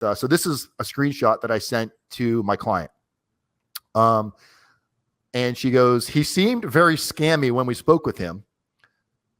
So this is a screenshot that I sent to my client. And she goes, he seemed very scammy when we spoke with him.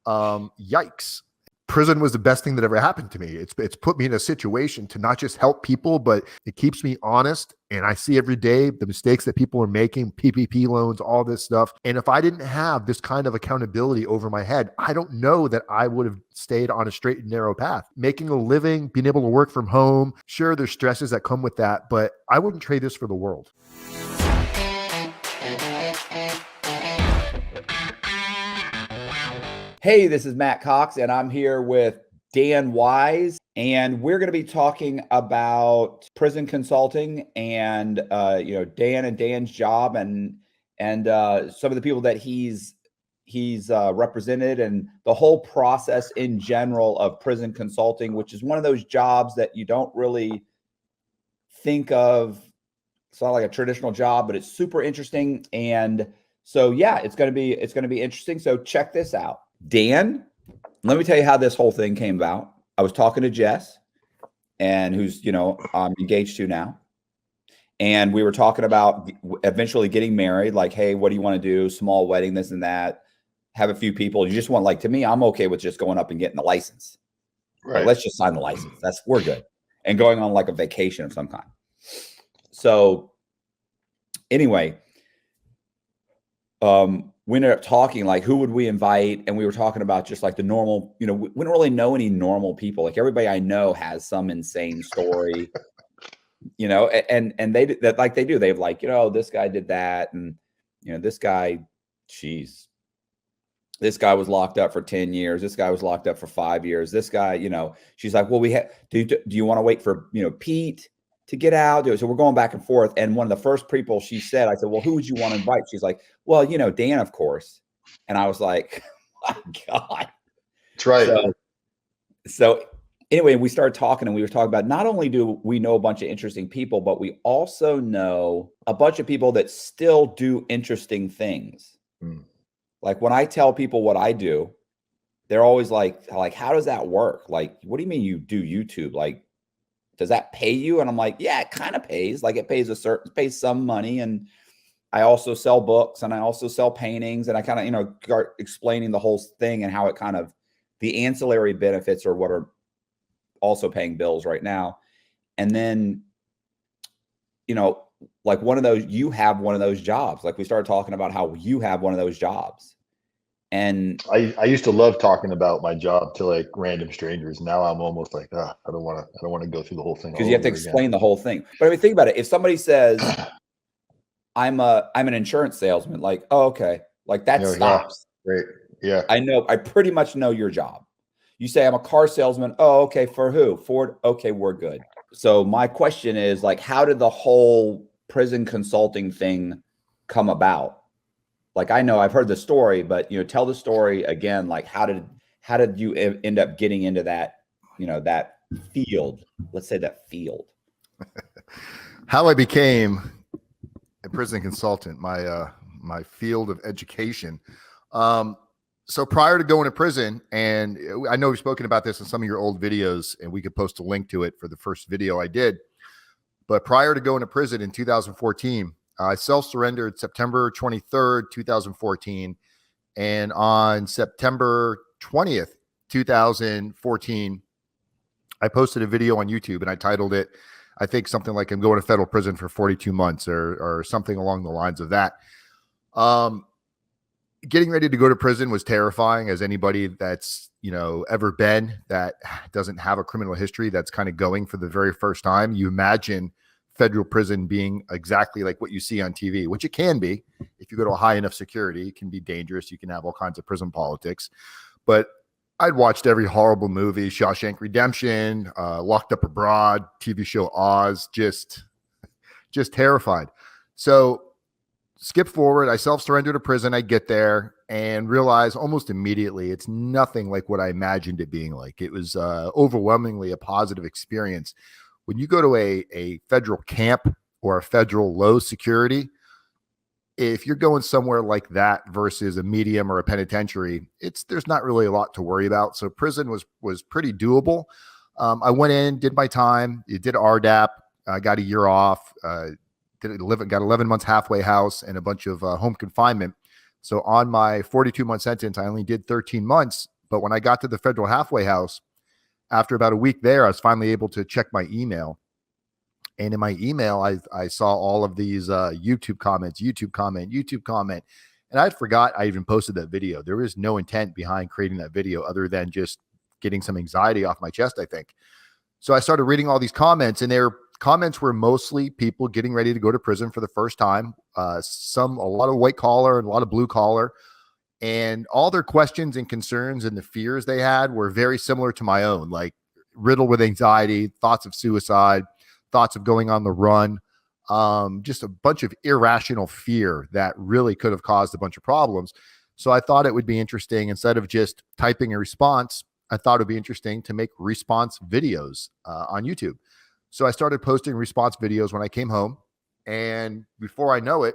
Yikes. Prison was the best thing that ever happened to me. It's put me in a situation to not just help people, but it keeps me honest. And I see every day the mistakes that people are making, PPP loans, all this stuff. And if I didn't have this kind of accountability over my head, I don't know that I would have stayed on a straight and narrow path. Making a living, being able to work from home. Sure, there's stresses that come with that, but I wouldn't trade this for the world. Hey, this is Matt Cox, and I'm here with Dan Wise, and we're going to be talking about prison consulting and Dan and Dan's job and some of the people that he's represented and the whole process in general of prison consulting, which is one of those jobs that you don't really think of. It's not like a traditional job, but it's super interesting. And so, yeah, it's going to be interesting. So check this out. Dan, let me tell you how this whole thing came about. I was talking to Jess, and who's, I'm engaged to now. And we were talking about eventually getting married. Like, hey, what do you want to do? Small wedding, this and that. Have a few people. You just want, like, to me, I'm okay with just going up and getting the license. Right. Like, let's just sign the license. We're good. And going on like a vacation of some kind. So anyway, we ended up talking like, who would we invite? And we were talking about just like the normal, we don't really know any normal people. Like everybody I know has some insane story, and they do. They've like, this guy did that. And, this guy, this guy was locked up for 10 years. This guy was locked up for 5 years. This guy, she's like, well, do you want to wait for, Pete to get out? So we're going back and forth. And one of the first people she said, I said, well, who would you want to invite? She's like, well, Dan, of course. And I was like, oh my God. That's right. So anyway, we started talking, and we were talking about, not only do we know a bunch of interesting people, but we also know a bunch of people that still do interesting things. Like when I tell people what I do, they're always like, how does that work? Like, what do you mean you do YouTube? Like, does that pay you? And I'm like, yeah, it kind of pays. Like it pays some money. And I also sell books, and I also sell paintings, and I kind of, start explaining the whole thing and how it kind of, the ancillary benefits are what are also paying bills right now. And then, like one of those, you have one of those jobs. Like we started talking about how you have one of those jobs. And I used to love talking about my job to like random strangers. Now I'm almost like, I don't want to go through the whole thing. Because you have to explain the whole thing. But I mean, think about it. If somebody says, I'm an insurance salesman, like, oh, okay. Like that stops. Great. Yeah. I pretty much know your job. You say I'm a car salesman. Oh, okay. For who? Ford. Okay. We're good. So my question is like, how did the whole prison consulting thing come about? Like, I know I've heard the story, but, tell the story again. Like, how did you end up getting into that, that field? Let's say that field. How I became a prison consultant, my field of education. So prior to going to prison, and I know we've spoken about this in some of your old videos, and we could post a link to it for the first video I did. But prior to going to prison in 2014, I self-surrendered September 23rd, 2014. And on September 20th, 2014, I posted a video on YouTube, and I titled it, I think something like I'm going to federal prison for 42 months or something along the lines of that. Getting ready to go to prison was terrifying, as anybody that's, ever been that doesn't have a criminal history that's kind of going for the very first time. You imagine federal prison being exactly like what you see on TV, which it can be. If you go to a high enough security, it can be dangerous. You can have all kinds of prison politics. But I'd watched every horrible movie, Shawshank Redemption, Locked Up Abroad, TV show Oz, just terrified. So skip forward. I self-surrender to prison. I get there and realize almost immediately it's nothing like what I imagined it being like. It was overwhelmingly a positive experience. When you go to a federal camp or a federal low security, if you're going somewhere like that versus a medium or a penitentiary, there's not really a lot to worry about. So prison was pretty doable. I went in, did my time, did RDap. I got a year off, got 11 months halfway house and a bunch of home confinement. So on my 42-month sentence, I only did 13 months. But when I got to the federal halfway house, after about a week there, I was finally able to check my email. And in my email, I saw all of these YouTube comments, YouTube comment. And I forgot I even posted that video. There was no intent behind creating that video other than just getting some anxiety off my chest, I think. So I started reading all these comments, and their comments were mostly people getting ready to go to prison for the first time. A lot of white collar and a lot of blue collar. And all their questions and concerns and the fears they had were very similar to my own, like riddled with anxiety, thoughts of suicide, thoughts of going on the run, just a bunch of irrational fear that really could have caused a bunch of problems. So I thought it would be interesting, instead of just typing a response, I thought it would be interesting to make response videos on YouTube. So I started posting response videos when I came home. And before I knew it,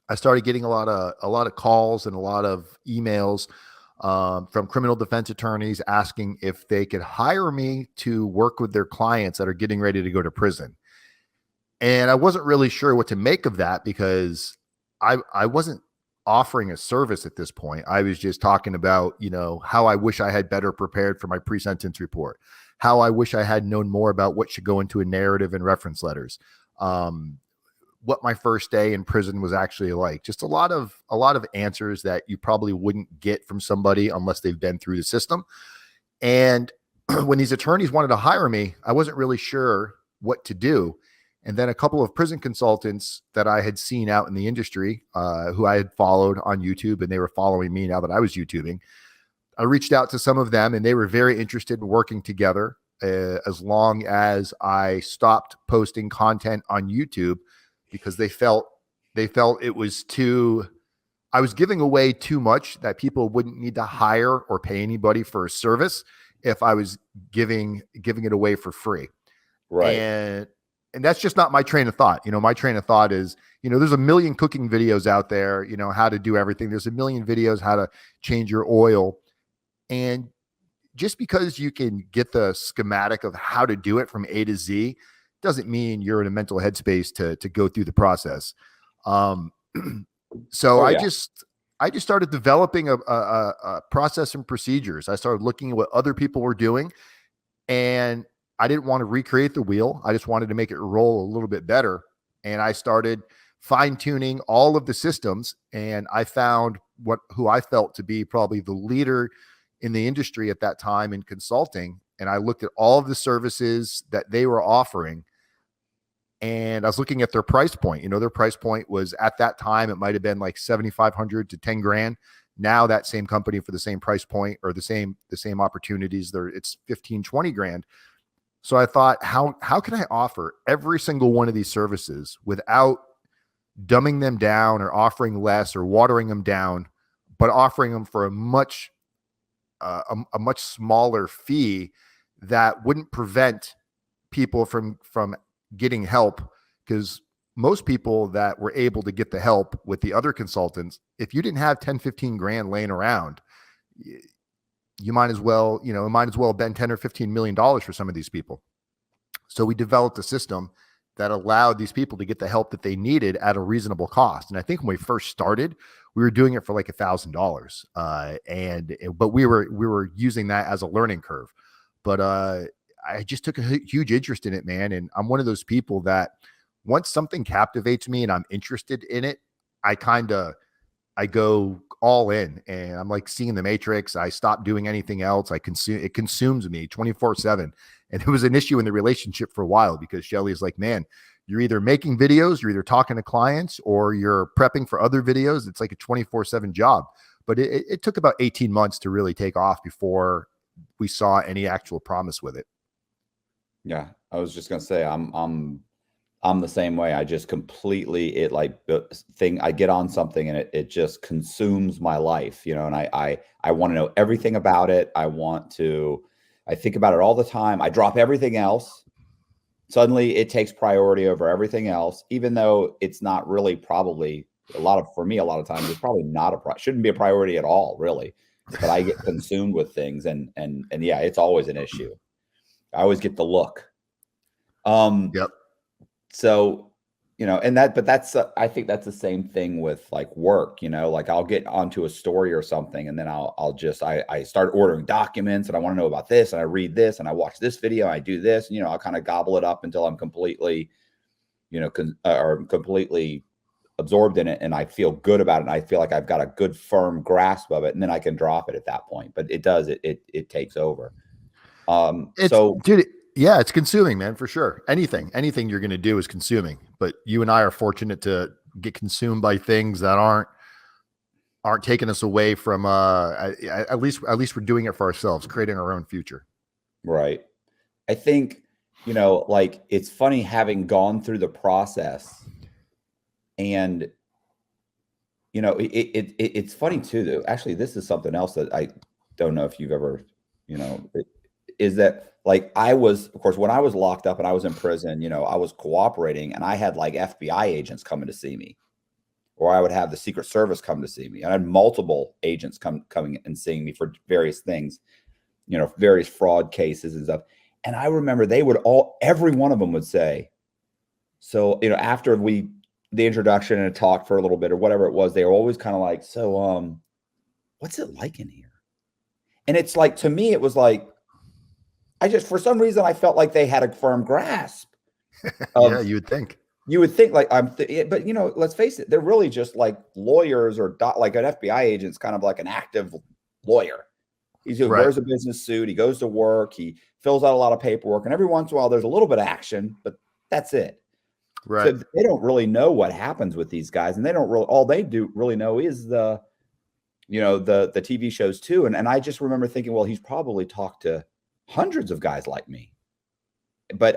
I started getting a lot of calls and a lot of emails from criminal defense attorneys asking if they could hire me to work with their clients that are getting ready to go to prison. And I wasn't really sure what to make of that, because I wasn't offering a service at this point. I was just talking about, how I wish I had better prepared for my pre-sentence report, how I wish I had known more about what should go into a narrative and reference letters, what my first day in prison was actually like. Just a lot of answers that you probably wouldn't get from somebody unless they've been through the system. And when these attorneys wanted to hire me, I wasn't really sure what to do. And then a couple of prison consultants that I had seen out in the industry, who I had followed on YouTube, and they were following me now that I was YouTubing, I reached out to some of them, and they were very interested in working together as long as I stopped posting content on YouTube, because they felt it was I was giving away too much, that people wouldn't need to hire or pay anybody for a service if I was giving it away for free. Right. And that's just not my train of thought. My train of thought is, there's a million cooking videos out there, how to do everything. There's a million videos, how to change your oil. And just because you can get the schematic of how to do it from A to Z doesn't mean you're in a mental headspace to go through the process. So I just started developing a process and procedures. I started looking at what other people were doing, and I didn't want to recreate the wheel. I just wanted to make it roll a little bit better. And I started fine-tuning all of the systems, and I found who I felt to be probably the leader in the industry at that time in consulting. And I looked at all of the services that they were offering, and I was looking at their price point. Their price point was, at that time, it might've been like 7,500 to 10 grand. Now that same company, for the same price point or the same opportunities, it's 15, 20 grand. So I thought, how can I offer every single one of these services without dumbing them down or offering less or watering them down, but offering them for a much smaller fee that wouldn't prevent people from getting help? Because most people that were able to get the help with the other consultants, if you didn't have 10, 15 grand laying around, you might as well, bend 10 or $15 million for some of these people. So we developed a system that allowed these people to get the help that they needed at a reasonable cost. And I think when we first started, we were doing it for like $1,000. But we were using that as a learning curve. But I just took a huge interest in it, man. And I'm one of those people that once something captivates me and I'm interested in it, I go all in, and I'm like seeing the Matrix. I stop doing anything else. It consumes me 24/7. And it was an issue in the relationship for a while, because Shelly is like, man, you're either making videos, you're either talking to clients, or you're prepping for other videos. It's like a 24/7 job. But it took about 18 months to really take off before we saw any actual promise with it. Yeah, I was just gonna say, I'm the same way. I just completely, I get on something and it just consumes my life, and I want to know everything about it. I think about it all the time. I drop everything else. Suddenly it takes priority over everything else, even though it's not really, probably for me, a lot of times it's probably not shouldn't be a priority at all, really. but I get consumed with things, and yeah, it's always an issue. I always get the look. Yep. So, but that's, I think that's the same thing with like work, like I'll get onto a story or something, and then I start ordering documents, and I want to know about this, and I read this, and I watch this video, and I do this, and, I'll kind of gobble it up until I'm completely, completely absorbed in it, and I feel good about it, and I feel like I've got a good firm grasp of it, and then I can drop it at that point. But it takes over. Dude, yeah, it's consuming, man, for sure. Anything you're going to do is consuming. But you and I are fortunate to get consumed by things that aren't taking us away from. At least we're doing it for ourselves, creating our own future. Right. I think, like it's funny having gone through the process, and it's funny too, though. Actually, this is something else that I don't know if you've ever, is that like of course, when I was locked up and I was in prison, I was cooperating, and I had like FBI agents coming to see me, or I would have the Secret Service come to see me. I had multiple agents coming and seeing me for various things, various fraud cases and stuff. And I remember every one of them would say, so, after the introduction and a talk for a little bit or whatever it was, they were always kind of like, so, what's it like in here? And it's like, to me, it was like, for some reason, I felt like they had a firm grasp. Yeah, you would think. You would think like but let's face it, they're really just like lawyers, or like an FBI agent's kind of like an active lawyer. He wears a business suit, he goes to work, he fills out a lot of paperwork, and every once in a while there's a little bit of action, but that's it. Right. So they don't really know what happens with these guys, and they don't really, all they do really know is the TV shows too. And I just remember thinking, well, he's probably talked to hundreds of guys like me, but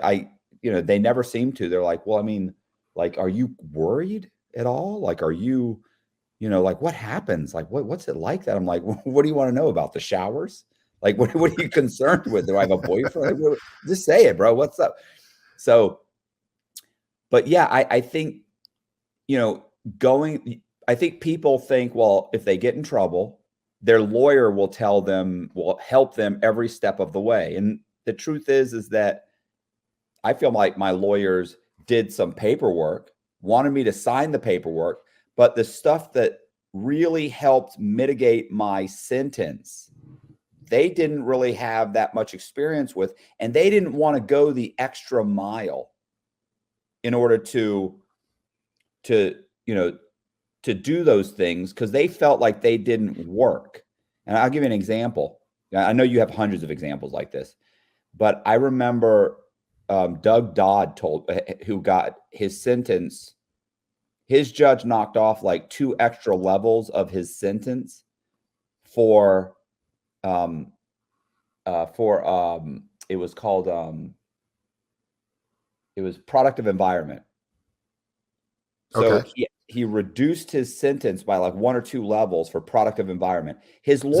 they never seem to. They're like, well, I mean, like, are you worried at all? Like, are you, like, what happens? Like, what's it like that? I'm like, what do you want to know about the showers? Like, what are you concerned with? Do I have a boyfriend? Like, just say it, bro. What's up? So, but yeah, I think, I think people think, well, if they get in trouble, their lawyer will help them every step of the way. And the truth is that I feel like my lawyers did some paperwork, wanted me to sign the paperwork, but the stuff that really helped mitigate my sentence, they didn't really have that much experience with, and they didn't want to go the extra mile in order to do those things, because they felt like they didn't work. And I'll give you an example. I know you have hundreds of examples like this, but I remember Doug Dodd who got his sentence, his judge knocked off like 2 extra levels of his sentence for it was called it was product of environment. So Okay. he reduced his sentence by like 1 or 2 levels for product of environment. His lawyer, Is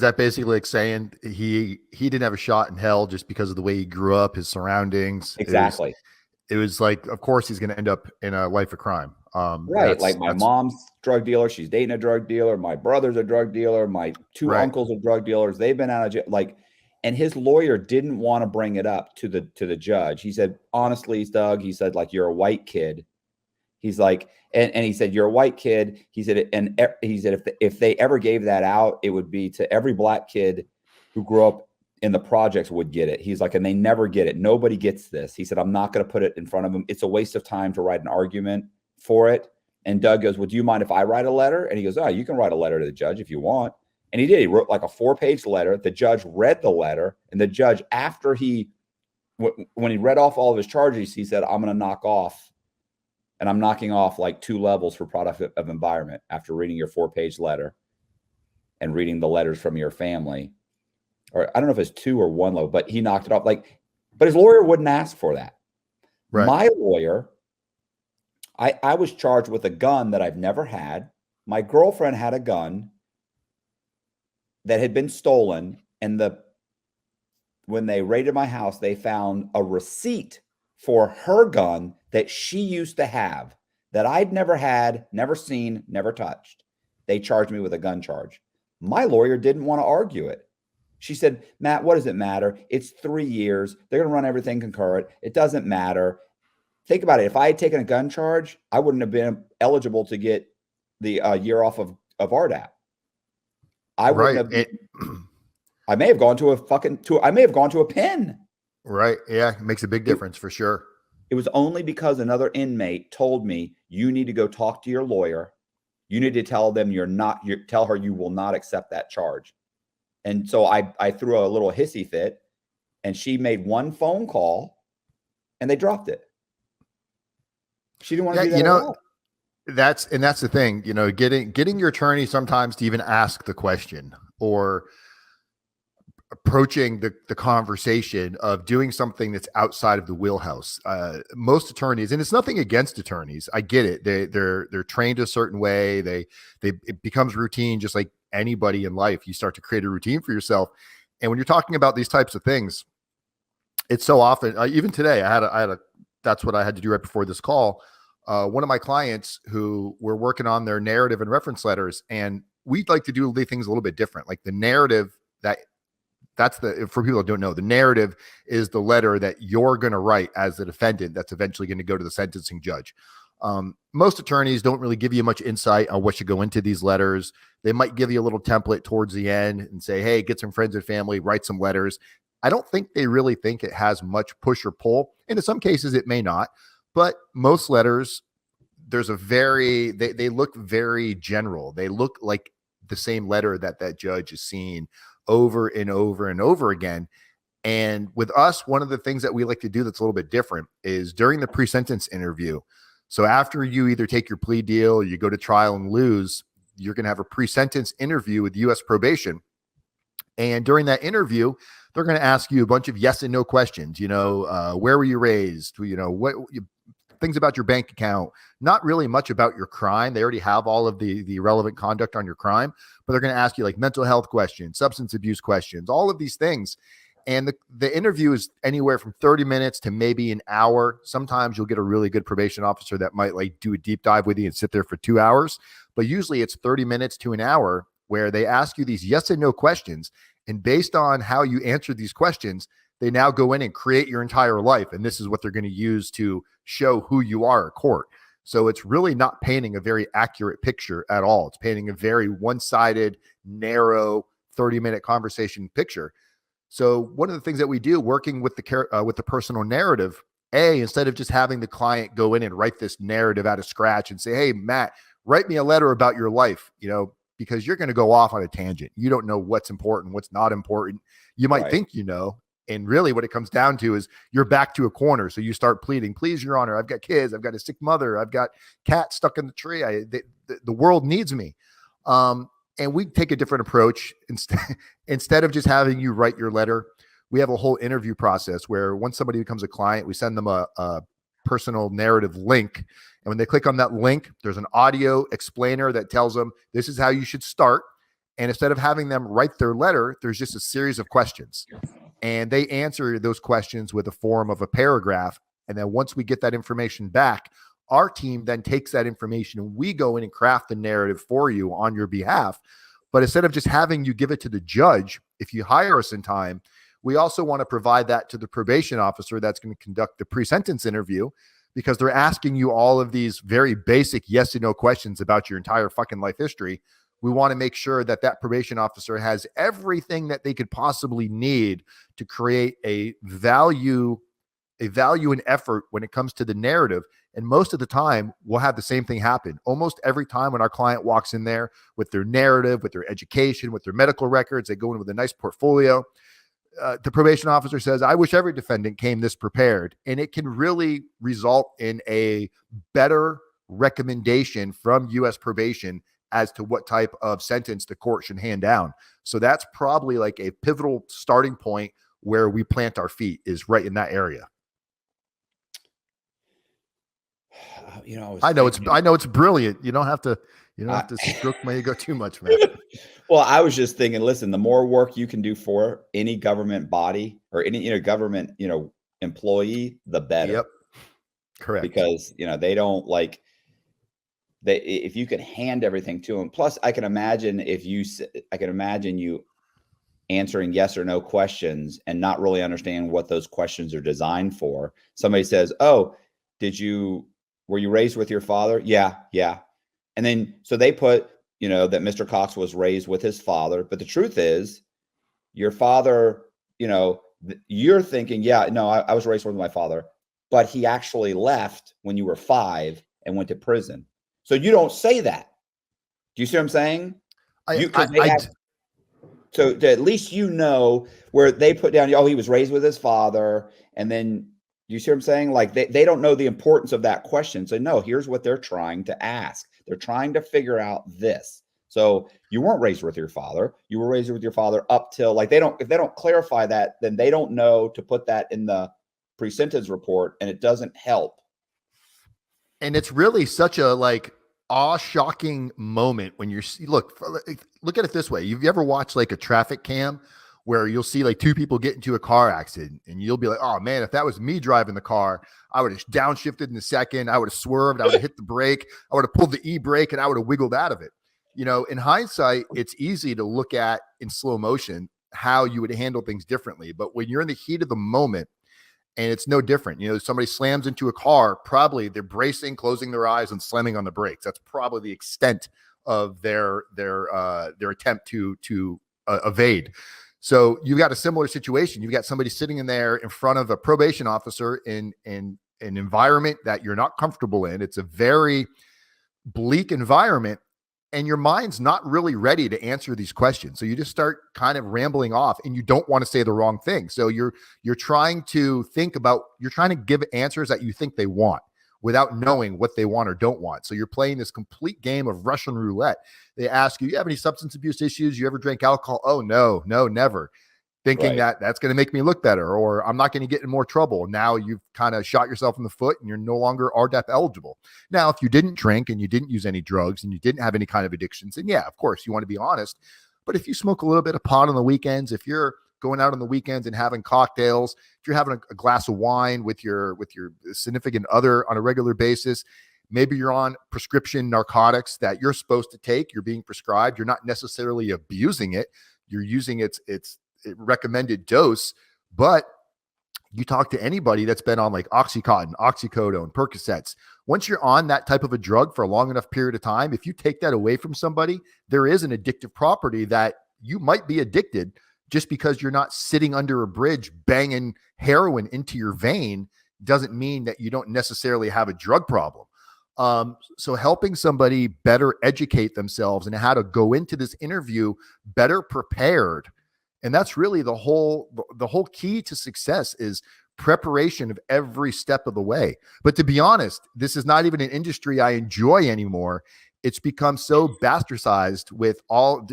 that basically like saying he didn't have a shot in hell just because of the way he grew up, his surroundings? exactly. It was like, of course he's going to end up in a life of crime. Right. Like my mom's drug dealer. She's dating a drug dealer. My brother's a drug dealer. My 2 uncles are drug dealers. They've been out of jail. Like, and his lawyer didn't want to bring it up to the judge. He said, honestly, Doug, he said, like, you're a white kid. He's like, and he said, you're a white kid. He said, and he said, if they ever gave that out, it would be to every black kid who grew up in the projects would get it. He's like, and they never get it. Nobody gets this. He said, I'm not going to put it in front of them. It's a waste of time to write an argument for it. And Doug goes, well, do you mind if I write a letter? And he goes, oh, you can write a letter to the judge if you want. And he did. He wrote like a 4-page letter. The judge read the letter, and the judge, after when he read off all of his charges, he said, I'm going to knock off, and I'm knocking off like 2 levels for product of environment after reading your 4-page letter and reading the letters from your family. Or I don't know if it's 2 or 1 level, but he knocked it off. But his lawyer wouldn't ask for that. Right. My lawyer, I was charged with a gun that I've never had. My girlfriend had a gun that had been stolen, and when they raided my house, they found a receipt for her gun that she used to have that I'd never had, never seen, never touched. They charged me with a gun charge. My lawyer didn't want to argue it. She said, Matt, what does it matter? It's 3 years. They're going to run everything concurrent. It doesn't matter. Think about it. If I had taken a gun charge, I wouldn't have been eligible to get the year off of RDap. I wouldn't have. I may have gone to I may have gone to a pen. Right. Yeah. It makes a big difference for sure. It was only because another inmate told me, you need to go talk to your lawyer. You need to tell them tell her you will not accept that charge. And so I threw a little hissy fit, and she made one phone call and they dropped it. She didn't want to do that at all. That's the thing, getting your attorney sometimes to even ask the question or approaching the conversation of doing something that's outside of the wheelhouse. Most attorneys, and it's nothing against attorneys, I get it. They're trained a certain way. It becomes routine, just like anybody in life. You start to create a routine for yourself. And when you're talking about these types of things, it's so often, even today, that's what I had to do right before this call. One of my clients who were working on their narrative and reference letters, and we'd like to do things a little bit different. Like the narrative for people that don't know, the narrative is the letter that you're going to write as the defendant that's eventually going to go to the sentencing judge. Most attorneys don't really give you much insight on what should go into these letters. They might give you a little template towards the end and say, hey, get some friends and family, write some letters. I don't think they really think it has much push or pull. And in some cases it may not, but most letters, they look very general. They look like the same letter that judge is seeing over and over and over again. And with us, one of the things that we like to do that's a little bit different is during the pre-sentence interview. So after you either take your plea deal or you go to trial and lose, you're going to have a pre-sentence interview with U.S. probation. And during that interview, they're going to ask you a bunch of yes and no questions. Where were you raised? What things about your bank account, not really much about your crime. They already have all of the relevant conduct on your crime, but they're going to ask you like mental health questions, substance abuse questions, all of these things. And the interview is anywhere from 30 minutes to maybe an hour. Sometimes you'll get a really good probation officer that might like do a deep dive with you and sit there for 2 hours. But usually it's 30 minutes to an hour where they ask you these yes and no questions. And based on how you answer these questions, they now go in and create your entire life. And this is what they're going to use to show who you are at court. So it's really not painting a very accurate picture at all. It's painting a very one-sided, narrow 30-minute conversation picture. So one of the things that we do working with the personal narrative, instead of just having the client go in and write this narrative out of scratch and say, hey, Matt, write me a letter about your life, because you're going to go off on a tangent. You don't know what's important, what's not important. You might think and really what it comes down to is you're back to a corner. So you start pleading, please, Your Honor, I've got kids, I've got a sick mother, I've got cats stuck in the tree. The world needs me. And we take a different approach. Instead of just having you write your letter, we have a whole interview process where once somebody becomes a client, we send them a personal narrative link. And when they click on that link, there's an audio explainer that tells them this is how you should start. And instead of having them write their letter, there's just a series of questions. And they answer those questions with a form of a paragraph. And then once we get that information back, our team then takes that information and we go in and craft the narrative for you on your behalf. But instead of just having you give it to the judge, if you hire us in time, we also want to provide that to the probation officer that's going to conduct the pre-sentence interview, because they're asking you all of these very basic yes and no questions about your entire fucking life history. We want to make sure that probation officer has everything that they could possibly need to create a value and effort when it comes to the narrative. And most of the time we'll have the same thing happen. Almost every time when our client walks in there with their narrative, with their education, with their medical records, they go in with a nice portfolio. The probation officer says, I wish every defendant came this prepared. And it can really result in a better recommendation from U.S. probation as to what type of sentence the court should hand down. So that's probably like a pivotal starting point where we plant our feet, is right in that area. I know it's brilliant. You don't have to stroke my ego too much, man. Well, I was just thinking, listen, the more work you can do for any government body or any, government, employee, the better. Yep. Correct. Because, they don't like, that if you could hand everything to them, plus I can imagine you answering yes or no questions and not really understanding what those questions are designed for. Somebody says, "Oh, were you raised with your father?" Yeah. And then, so they put, that Mr. Cox was raised with his father. But the truth is, your father, you're thinking, yeah, no, I was raised with my father, but he actually left when you were 5 and went to prison. So you don't say that. Do you see what I'm saying? So at least where they put down, oh, he was raised with his father. And then, you see what I'm saying? Like they don't know the importance of that question. So no, here's what they're trying to ask. They're trying to figure out this. So you weren't raised with your father. You were raised with your father up till, like, if they don't clarify that, then they don't know to put that in the pre-sentence report, and it doesn't help. And it's really such a awe-shocking moment when look at it this way. You've ever watched like a traffic cam where you'll see like 2 people get into a car accident and you'll be like, oh man, if that was me driving the car, I would have downshifted in a second. I would have swerved. I would have hit the brake. I would have pulled the e-brake and I would have wiggled out of it. In hindsight, it's easy to look at in slow motion how you would handle things differently. But when you're in the heat of the moment, and it's no different. Somebody slams into a car, probably they're bracing, closing their eyes, and slamming on the brakes. That's probably the extent of their attempt to evade. So you've got a similar situation. You've got somebody sitting in there in front of a probation officer in an environment that you're not comfortable in. It's a very bleak environment, and your mind's not really ready to answer these questions. So you just start kind of rambling off, and you don't want to say the wrong thing. So you're trying to give answers that you think they want without knowing what they want or don't want. So you're playing this complete game of Russian roulette. They ask you have any substance abuse issues? You ever drank alcohol? Oh, no, never. Thinking right. that's going to make me look better, or I'm not going to get in more trouble. Now you've kind of shot yourself in the foot and you're no longer RDap eligible. Now, if you didn't drink and you didn't use any drugs and you didn't have any kind of addictions, then yeah, of course you want to be honest. But if you smoke a little bit of pot on the weekends, if you're going out on the weekends and having cocktails, if you're having a glass of wine with your significant other on a regular basis, maybe you're on prescription narcotics that you're supposed to take, you're being prescribed, you're not necessarily abusing it, you're using its recommended dose. But you talk to anybody that's been on like Oxycontin, oxycodone, Percocets. Once you're on that type of a drug for a long enough period of time, if you take that away from somebody, there is an addictive property that you might be addicted. Just because you're not sitting under a bridge banging heroin into your vein doesn't mean that you don't necessarily have a drug problem. So helping somebody better educate themselves and how to go into this interview better prepared. And that's really the whole key to success is preparation of every step of the way. But to be honest, this is not even an industry I enjoy anymore. It's become so bastardized with all.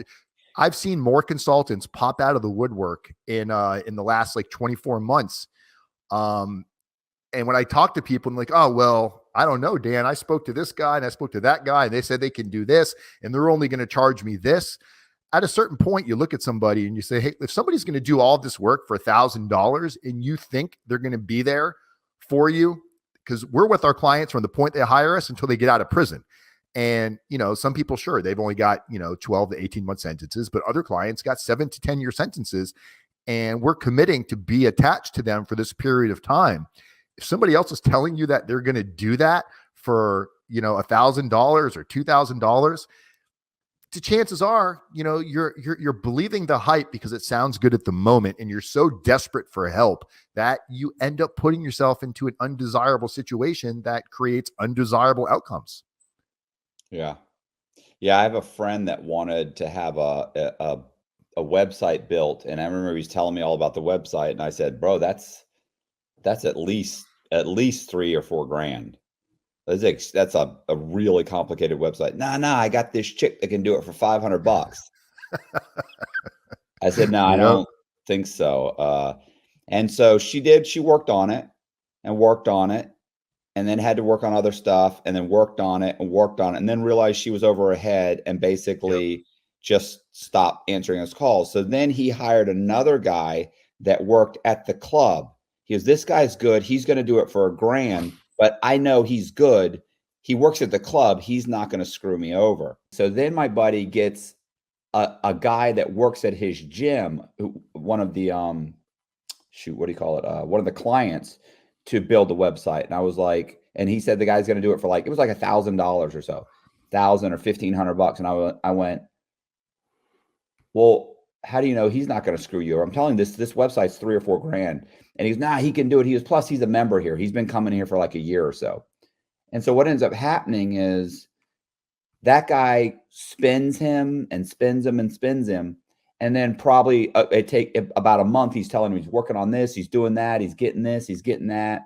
I've seen more consultants pop out of the woodwork in the last like 24 months. And when I talk to people, I'm like, oh, well, I don't know, Dan, I spoke to this guy and I spoke to that guy and they said they can do this and they're only going to charge me this. At a certain point, you look at somebody and you say, hey, if somebody's going to do all this work for $1,000 and you think they're going to be there for you, because we're with our clients from the point they hire us until they get out of prison. And, some people, sure, they've only got, 12 to 18 month sentences, but other clients got 7 to 10 year sentences. And we're committing to be attached to them for this period of time. If somebody else is telling you that they're going to do that for, $1,000 or $2,000, the chances are, you're believing the hype because it sounds good at the moment, and you're so desperate for help that you end up putting yourself into an undesirable situation that creates undesirable outcomes. Yeah. I have a friend that wanted to have a website built, and I remember he was telling me all about the website, and I said, bro, that's at least $3 or $4 grand. That's a really complicated website. Nah, I got this chick that can do it for $500. I said, no, I don't think so. And so she did. She worked on it and then had to work on other stuff and then worked on it and then realized she was over her head and basically just stopped answering his calls. So then he hired another guy that worked at the club. He goes, this guy's good. He's going to do it for $1 grand, but I know he's good. he works at the club. He's not going to screw me over. So then my buddy gets a guy that works at his gym, one of the one of the clients, to build the website. And I was like, and he said the guy's going to do it for like, it was like $1,000 or so, $1,000 or $1,500. And I went, well, how do you know he's not going to screw you over? I'm telling you, this website's $3 or $4 grand. And he's, nah, he can do it. Plus he's a member here. He's been coming here for like a year or so. And so what ends up happening is that guy spins him and spins him and spins him. And then probably it take about a month. He's telling him he's working on this. He's doing that. He's getting this. He's getting that.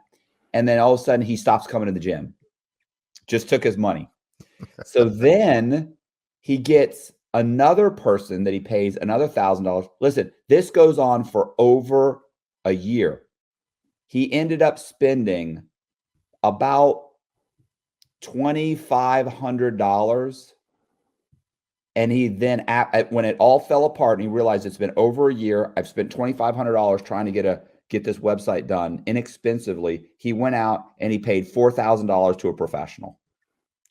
And then all of a sudden he stops coming to the gym. Just took his money. So then he gets another person that he pays another $1,000. Listen, this goes on for over a year. He ended up spending about $2,500. And he then, when it all fell apart and he realized it's been over a year, I've spent $2,500 trying to get this website done inexpensively. He went out and he paid $4,000 to a professional.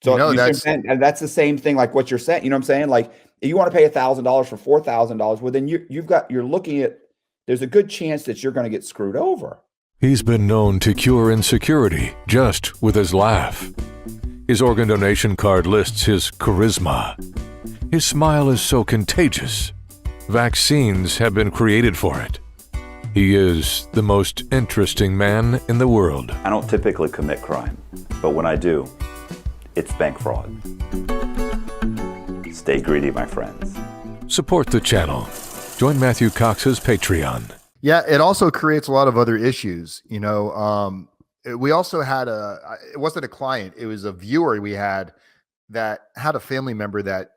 So and that's the same thing like what you're saying. You know what I'm saying? Like if you want to pay $1,000 for $4,000, well, then you're looking at, there's a good chance that you're going to get screwed over. He's been known to cure insecurity just with his laugh. His organ donation card lists his charisma. His smile is so contagious. Vaccines have been created for it. He is the most interesting man in the world. I don't typically commit crime, but when I do, it's bank fraud. Stay greedy, my friends. Support the channel. Join Matthew Cox's Patreon. Yeah, it also creates a lot of other issues. We also had it wasn't a client, it was a viewer we had that had a family member that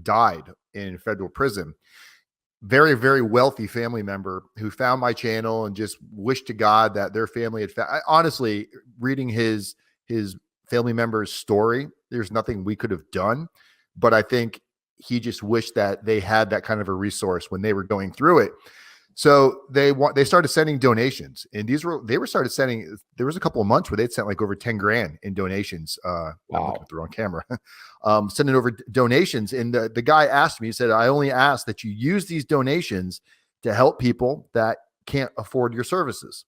died in federal prison. Very, very wealthy family member who found my channel and just wished to God that their family had found. Honestly, reading his family member's story, there's nothing we could have done, but I think he just wished that they had that kind of a resource when they were going through it. So they started sending donations, and there was a couple of months where they'd sent like over 10 grand in donations. Wow. I'm looking at the wrong camera. Sending over donations. And the guy asked me, he said, I only ask that you use these donations to help people that can't afford your services.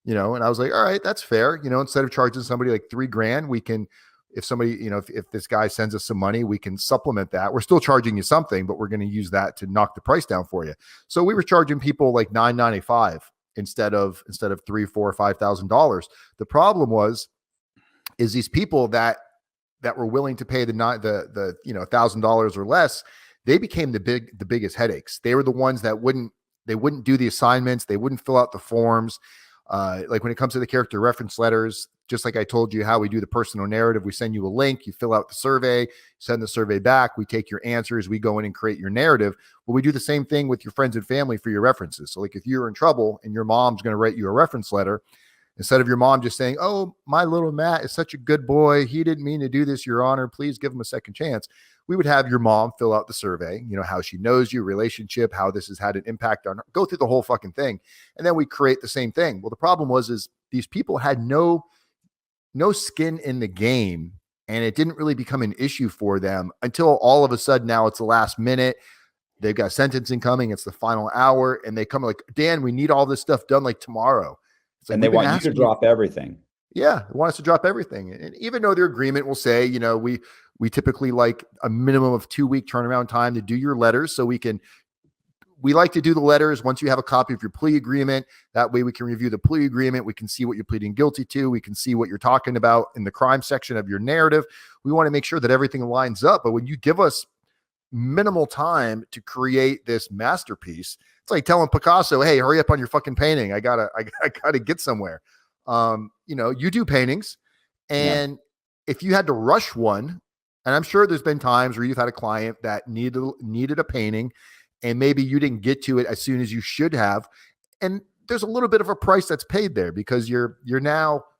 And I was like, all right, that's fair. Instead of charging somebody like $3 grand, we can, if somebody, if this guy sends us some money, we can supplement that. We're still charging you something, but we're going to use that to knock the price down for you. So we were charging people like $9.95 instead of $3,000, $4,000, $5,000. The problem is these people that were willing to pay the $1,000 or less, they became the biggest headaches. They were the ones that wouldn't do the assignments. They wouldn't fill out the forms. Like when it comes to the character reference letters, just like I told you how we do the personal narrative, we send you a link, you fill out the survey, send the survey back, we take your answers, we go in and create your narrative. Well, we do the same thing with your friends and family for your references. So like if you're in trouble and your mom's going to write you a reference letter, instead of your mom just saying, oh, my little Matt is such a good boy, he didn't mean to do this, Your Honor, please give him a second chance. We would have your mom fill out the survey, how she knows you, relationship, how this has had an impact on her, go through the whole fucking thing. And then we create the same thing. Well, the problem is these people had no skin in the game, and it didn't really become an issue for them until all of a sudden now it's the last minute. They've got sentencing coming. It's the final hour. And they come like, Dan, we need all this stuff done like tomorrow. It's like, and they want you to drop everything. Yeah. They want us to drop everything. And even though their agreement will say, we typically like a minimum of 2-week turnaround time to do your letters. So we like to do the letters once you have a copy of your plea agreement. That way we can review the plea agreement. We can see what you're pleading guilty to. We can see what you're talking about in the crime section of your narrative. We want to make sure that everything lines up. But when you give us minimal time to create this masterpiece, it's like telling Picasso, hey, hurry up on your fucking painting. I gotta get somewhere. You do paintings, and if you had to rush one, and I'm sure there's been times where you've had a client that needed a painting, and maybe you didn't get to it as soon as you should have. And there's a little bit of a price that's paid there because you're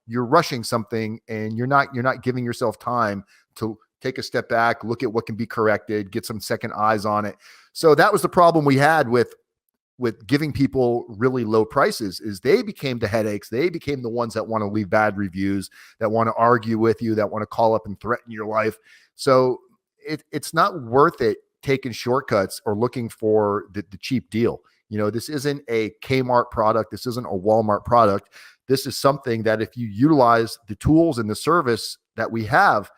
rushing something, and you're not giving yourself time to take a step back, look at what can be corrected, get some second eyes on it. So that was the problem we had with with giving people really low prices is they became the headaches. They became the ones that want to leave bad reviews, that want to argue with you, that want to call up and threaten your life. So it's not worth it taking shortcuts or looking for the cheap deal. This isn't a Kmart product. This isn't a Walmart product. This is something that if you utilize the tools and the service that we have,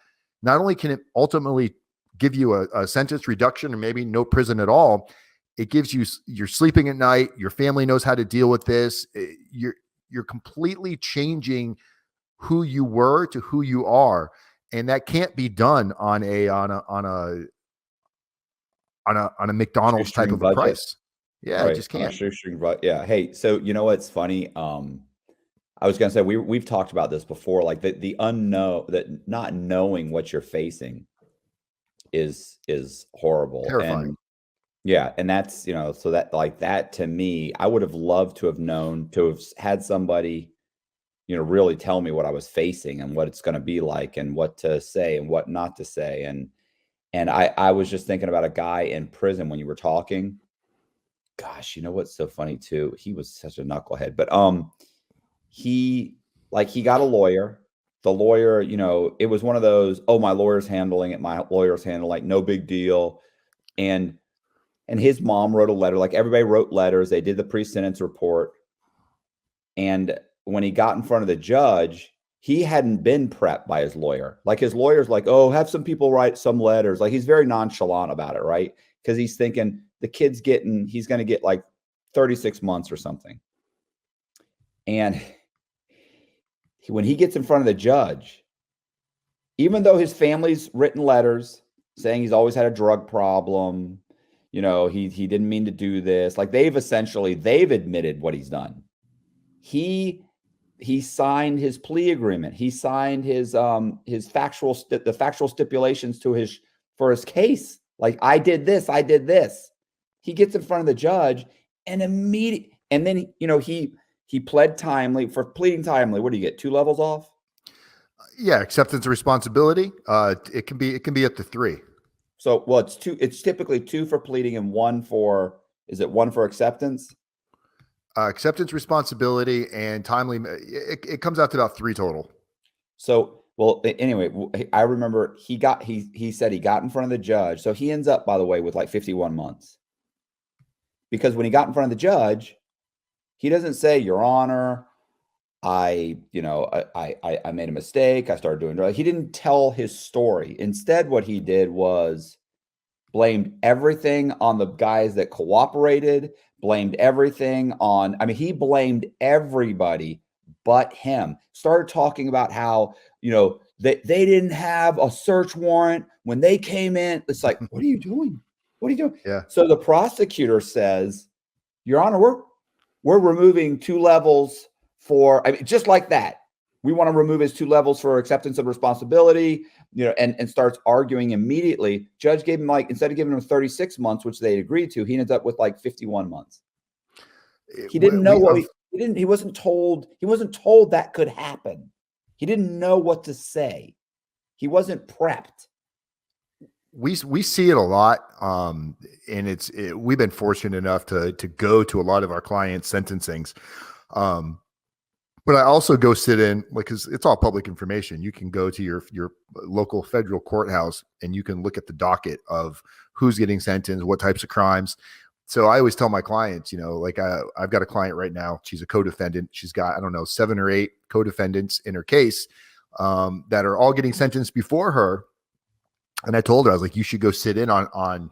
not only can it ultimately give you a sentence reduction or maybe no prison at all, it gives you, you're sleeping at night, your family knows how to deal with this. You're completely changing who you were to who you are. And that can't be done on a McDonald's type of a price. Yeah, Right. it just can't. Yeah. Hey, so you know what's funny? I was gonna say we've talked about this before, like the unknown, that not knowing what you're facing is horrible. Terrifying. And yeah, and that's, so that, like, that to me, I would have loved to have known, to have had somebody, really tell me what I was facing and what it's going to be like and what to say and what not to say. And I was just thinking about a guy in prison when you were talking. Gosh, what's so funny too? He was such a knucklehead, but he got a lawyer. The lawyer, it was one of those, oh, my lawyer's handling it. My lawyer's handling, like, no big deal. And his mom wrote a letter, like everybody wrote letters. They did the pre-sentence report. And when he got in front of the judge, he hadn't been prepped by his lawyer. Like, his lawyer's like, oh, have some people write some letters. Like, he's very nonchalant about it, right? Because he's thinking the kid's he's going to get like 36 months or something. And when he gets in front of the judge, even though his family's written letters saying he's always had a drug problem, he didn't mean to do this. Like, they've admitted what he's done. He signed his plea agreement. He signed his factual stipulations for his case. Like, I did this. He gets in front of the judge and then he pled timely. For pleading timely, what do you get? 2 levels off? Yeah, acceptance of responsibility. It can be up to 3. So, well, it's 2. It's typically 2 for pleading and 1 for, is it 1 for acceptance? Acceptance, responsibility, and timely. It comes out to about 3 total. So, well, anyway, I remember he said he got in front of the judge. So he ends up, by the way, with like 51 months. Because when he got in front of the judge, he doesn't say, Your Honor, I made a mistake. I started doing drugs. He didn't tell his story. Instead, what he did was blamed everything on the guys that cooperated, blamed everything on, he blamed everybody but him. Started talking about how, they didn't have a search warrant when they came in. It's like, what are you doing? What are you doing? Yeah. So the prosecutor says, Your Honor, we're removing 2 levels for, just like that. We want to remove his 2 levels for acceptance of responsibility, and starts arguing immediately. Judge gave him, like, instead of giving him 36 months, which they agreed to, he ends up with like 51 months. He didn't know he wasn't told that could happen. He didn't know what to say. He wasn't prepped. We see it a lot. And we've been fortunate enough to go to a lot of our clients' sentencings. But I also go sit in, because it's all public information. You can go to your local federal courthouse and you can look at the docket of who's getting sentenced, what types of crimes. So I always tell my clients, I've got a client right now. She's a co-defendant. She's got, 7 or 8 co-defendants in her case that are all getting sentenced before her. And I told her, I was like, you should go sit in on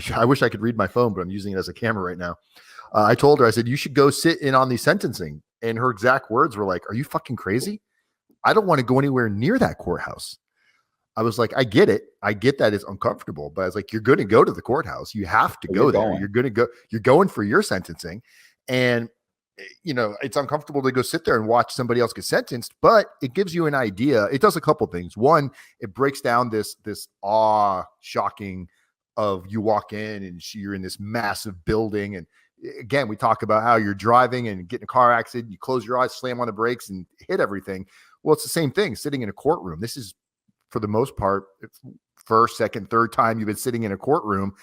I wish I could read my phone, but I'm using it as a camera right now. I told her, I said, you should go sit in on the sentencing. And her exact words were like, are you fucking crazy? I don't want to go anywhere near that courthouse. I was like, I get it. I get that it's uncomfortable, but I was like, you're going to go to the courthouse. You have to go there. You're going to go, you're going for your sentencing. And, it's uncomfortable to go sit there and watch somebody else get sentenced, but it gives you an idea. It does a couple things. One, it breaks down this shocking of you walk in and you're in this massive building. And again, we talk about how you're driving and get in a car accident, you close your eyes, slam on the brakes and hit everything. Well, it's the same thing sitting in a courtroom. This is, for the most part, first, second, third time you've been sitting in a courtroom.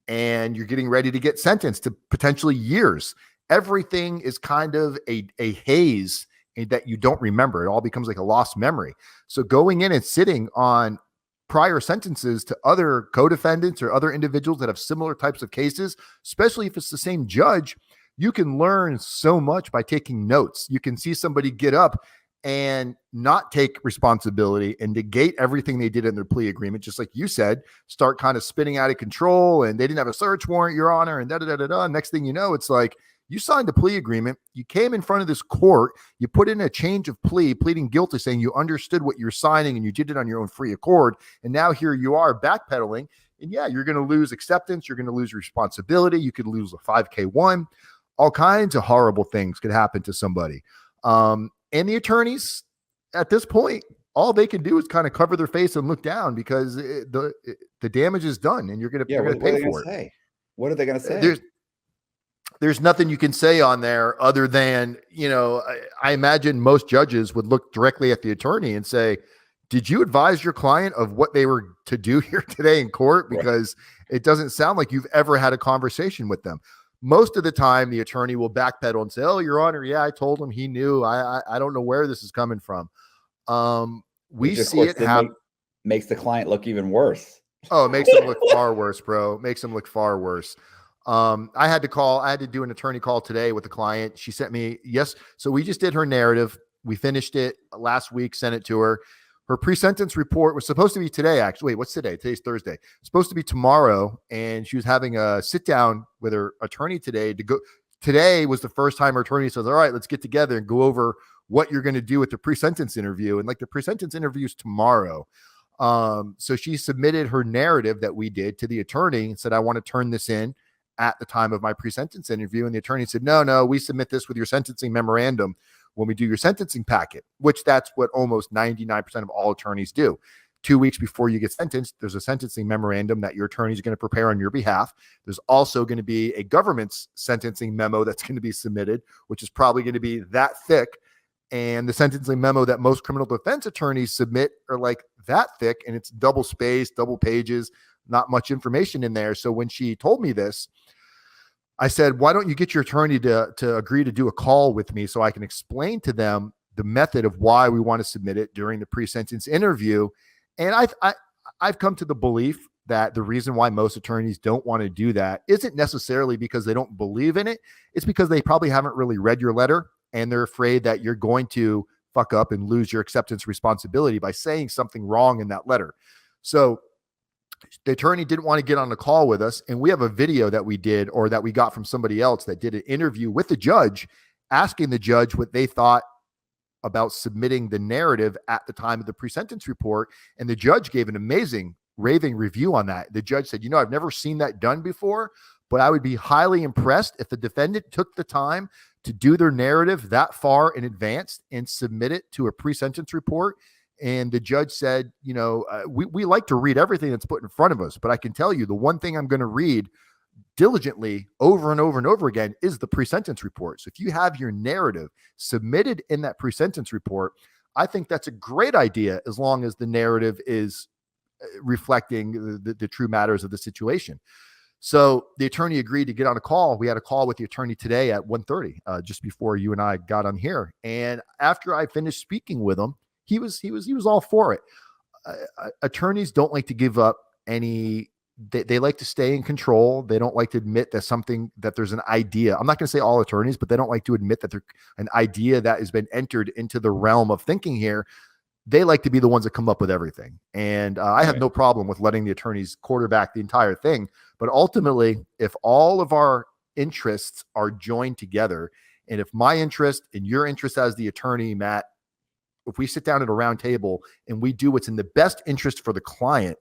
and you're getting ready to get sentenced to potentially years. Everything is kind of a haze that you don't remember. It all becomes like a lost memory. So going in and sitting on prior sentences to other co-defendants or other individuals that have similar types of cases, especially if it's the same judge, you can learn so much by taking notes. You can see somebody get up and not take responsibility and negate everything they did in their plea agreement, just like you said, start kind of spinning out of control, and they didn't have a search warrant, Your Honor, and da-da-da-da-da. Next thing you know, it's like, you signed a plea agreement. You came in front of this court. You put in a change of plea, pleading guilty, saying you understood what you're signing and you did it on your own free accord. And now here you are backpedaling. And yeah, you're going to lose acceptance. You're going to lose responsibility. You could lose a 5K1. All kinds of horrible things could happen to somebody. And the attorneys at this point, all they can do is kind of cover their face and look down because the damage is done and you're going to pay for it. What are they going to say? There's nothing you can say on there other than, I imagine most judges would look directly at the attorney and say, did you advise your client of what they were to do here today in court? Because it doesn't sound like you've ever had a conversation with them. Most of the time, the attorney will backpedal and say, oh, Your Honor, yeah, I told him, he knew. I don't know where this is coming from. We see it happen. Makes the client look even worse. Oh, it makes them look far worse, bro. It makes them look far worse. I had to do an attorney call today with the client. She sent me, so we just did her narrative. We finished it last week, sent it to her. Her pre-sentence report was supposed to be today, actually. Wait, what's today? Today's Thursday. It's supposed to be tomorrow, and she was having a sit-down with her attorney today to go. Today was the first time her attorney says, all right, let's get together and go over what you're going to do with the pre-sentence interview. And like the pre-sentence interview is tomorrow. So she submitted her narrative that we did to the attorney and said, I want to turn this in at the time of my pre-sentence interview. And the attorney said, no, we submit this with your sentencing memorandum when we do your sentencing packet, which that's what almost 99% of all attorneys do. 2 weeks before you get sentenced, there's a sentencing memorandum that your attorney is going to prepare on your behalf. There's also going to be a government's sentencing memo that's going to be submitted, which is probably going to be that thick. And the sentencing memo that most criminal defense attorneys submit are like that thick, and it's double spaced, double pages, not much information in there. So when she told me this, I said, why don't you get your attorney to agree to do a call with me so I can explain to them the method of why we want to submit it during the pre-sentence interview. And I've come to the belief that the reason why most attorneys don't want to do that isn't necessarily because they don't believe in it. It's because they probably haven't really read your letter, and they're afraid that you're going to fuck up and lose your acceptance responsibility by saying something wrong in that letter. So the attorney didn't want to get on the call with us. And we have a video that we did, or that we got from somebody else, that did an interview with the judge, asking the judge what they thought about submitting the narrative at the time of the pre-sentence report. And the judge gave an amazing raving review on that. The judge said, I've never seen that done before, but I would be highly impressed if the defendant took the time to do their narrative that far in advance and submit it to a pre-sentence report. And the judge said, we like to read everything that's put in front of us, but I can tell you the one thing I'm going to read diligently over and over and over again is the pre-sentence report. So if you have your narrative submitted in that pre-sentence report, I think that's a great idea, as long as the narrative is reflecting the true matters of the situation. So the attorney agreed to get on a call. We had a call with the attorney today at 1:30, just before you and I got on here. And after I finished speaking with him, he was all for it. Attorneys don't like to give up any. They like to stay in control. They don't like to admit that there's an idea. I'm not going to say all attorneys, but they don't like to admit that there's an idea that has been entered into the realm of thinking here. They like to be the ones that come up with everything. And I have no problem with letting the attorneys quarterback the entire thing. But ultimately, if all of our interests are joined together, and if my interest and your interest as the attorney, Matt, if we sit down at a round table and we do what's in the best interest for the client,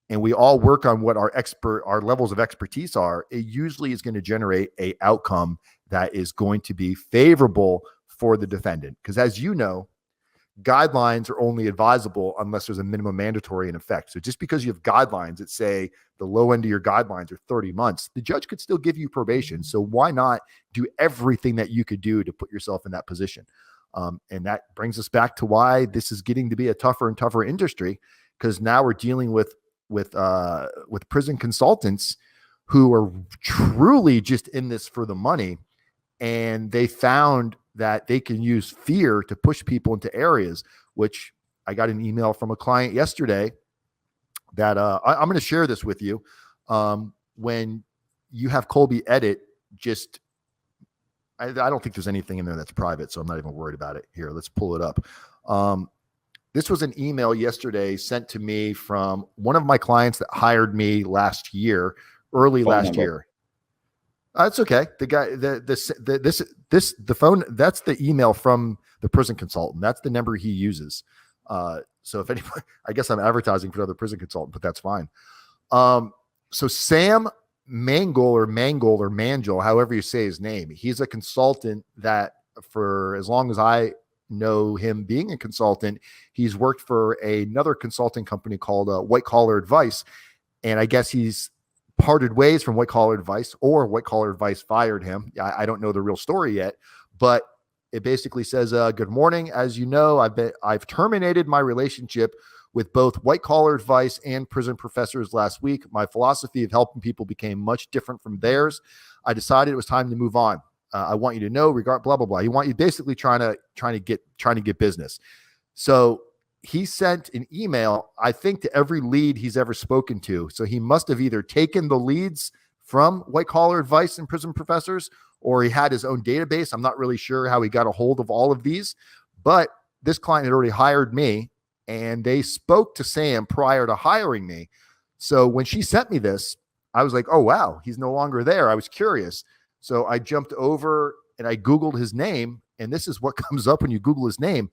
and we all work on what our levels of expertise are, it usually is going to generate a outcome that is going to be favorable for the defendant. Because as you know, guidelines are only advisable unless there's a minimum mandatory in effect. So just because you have guidelines that say the low end of your guidelines are 30 months, the judge could still give you probation. So why not do everything that you could do to put yourself in that position? And that brings us back to why this is getting to be a tougher and tougher industry, because now we're dealing with prison consultants who are truly just in this for the money. And they found that they can use fear to push people into areas, which I got an email from a client yesterday that I'm going to share this with you. When you have Colby edit, just I don't think there's anything in there that's private, so I'm not even worried about it. Here, let's pull it up. This was an email yesterday sent to me from one of my clients that hired me last year, early Phone last number. year. That's okay. The guy, the phone, that's the email from the prison consultant. That's the number he uses. So if anybody, I guess I'm advertising for another prison consultant, but that's fine. So Sam Mangel, however you say his name, he's a consultant that for as long as I know him being a consultant, he's worked for another consulting company called White Collar Advice. And I guess he's parted ways from White Collar Advice, or White Collar Advice fired him. I don't know the real story yet, but it basically says, good morning. As you know, I've terminated my relationship with both White Collar Advice and Prison Professors last week. My philosophy of helping people became much different from theirs. I decided it was time to move on. I want you to know, regard blah, blah, blah. You basically trying to get business. So he sent an email, I think, to every lead he's ever spoken to. So he must have either taken the leads from White Collar Advice and Prison Professors, or he had his own database. I'm not really sure how he got a hold of all of these, but this client had already hired me, and they spoke to Sam prior to hiring me. So when she sent me this, I was like, oh, wow, he's no longer there. I was curious. So I jumped over and I Googled his name, and this is what comes up when you Google his name.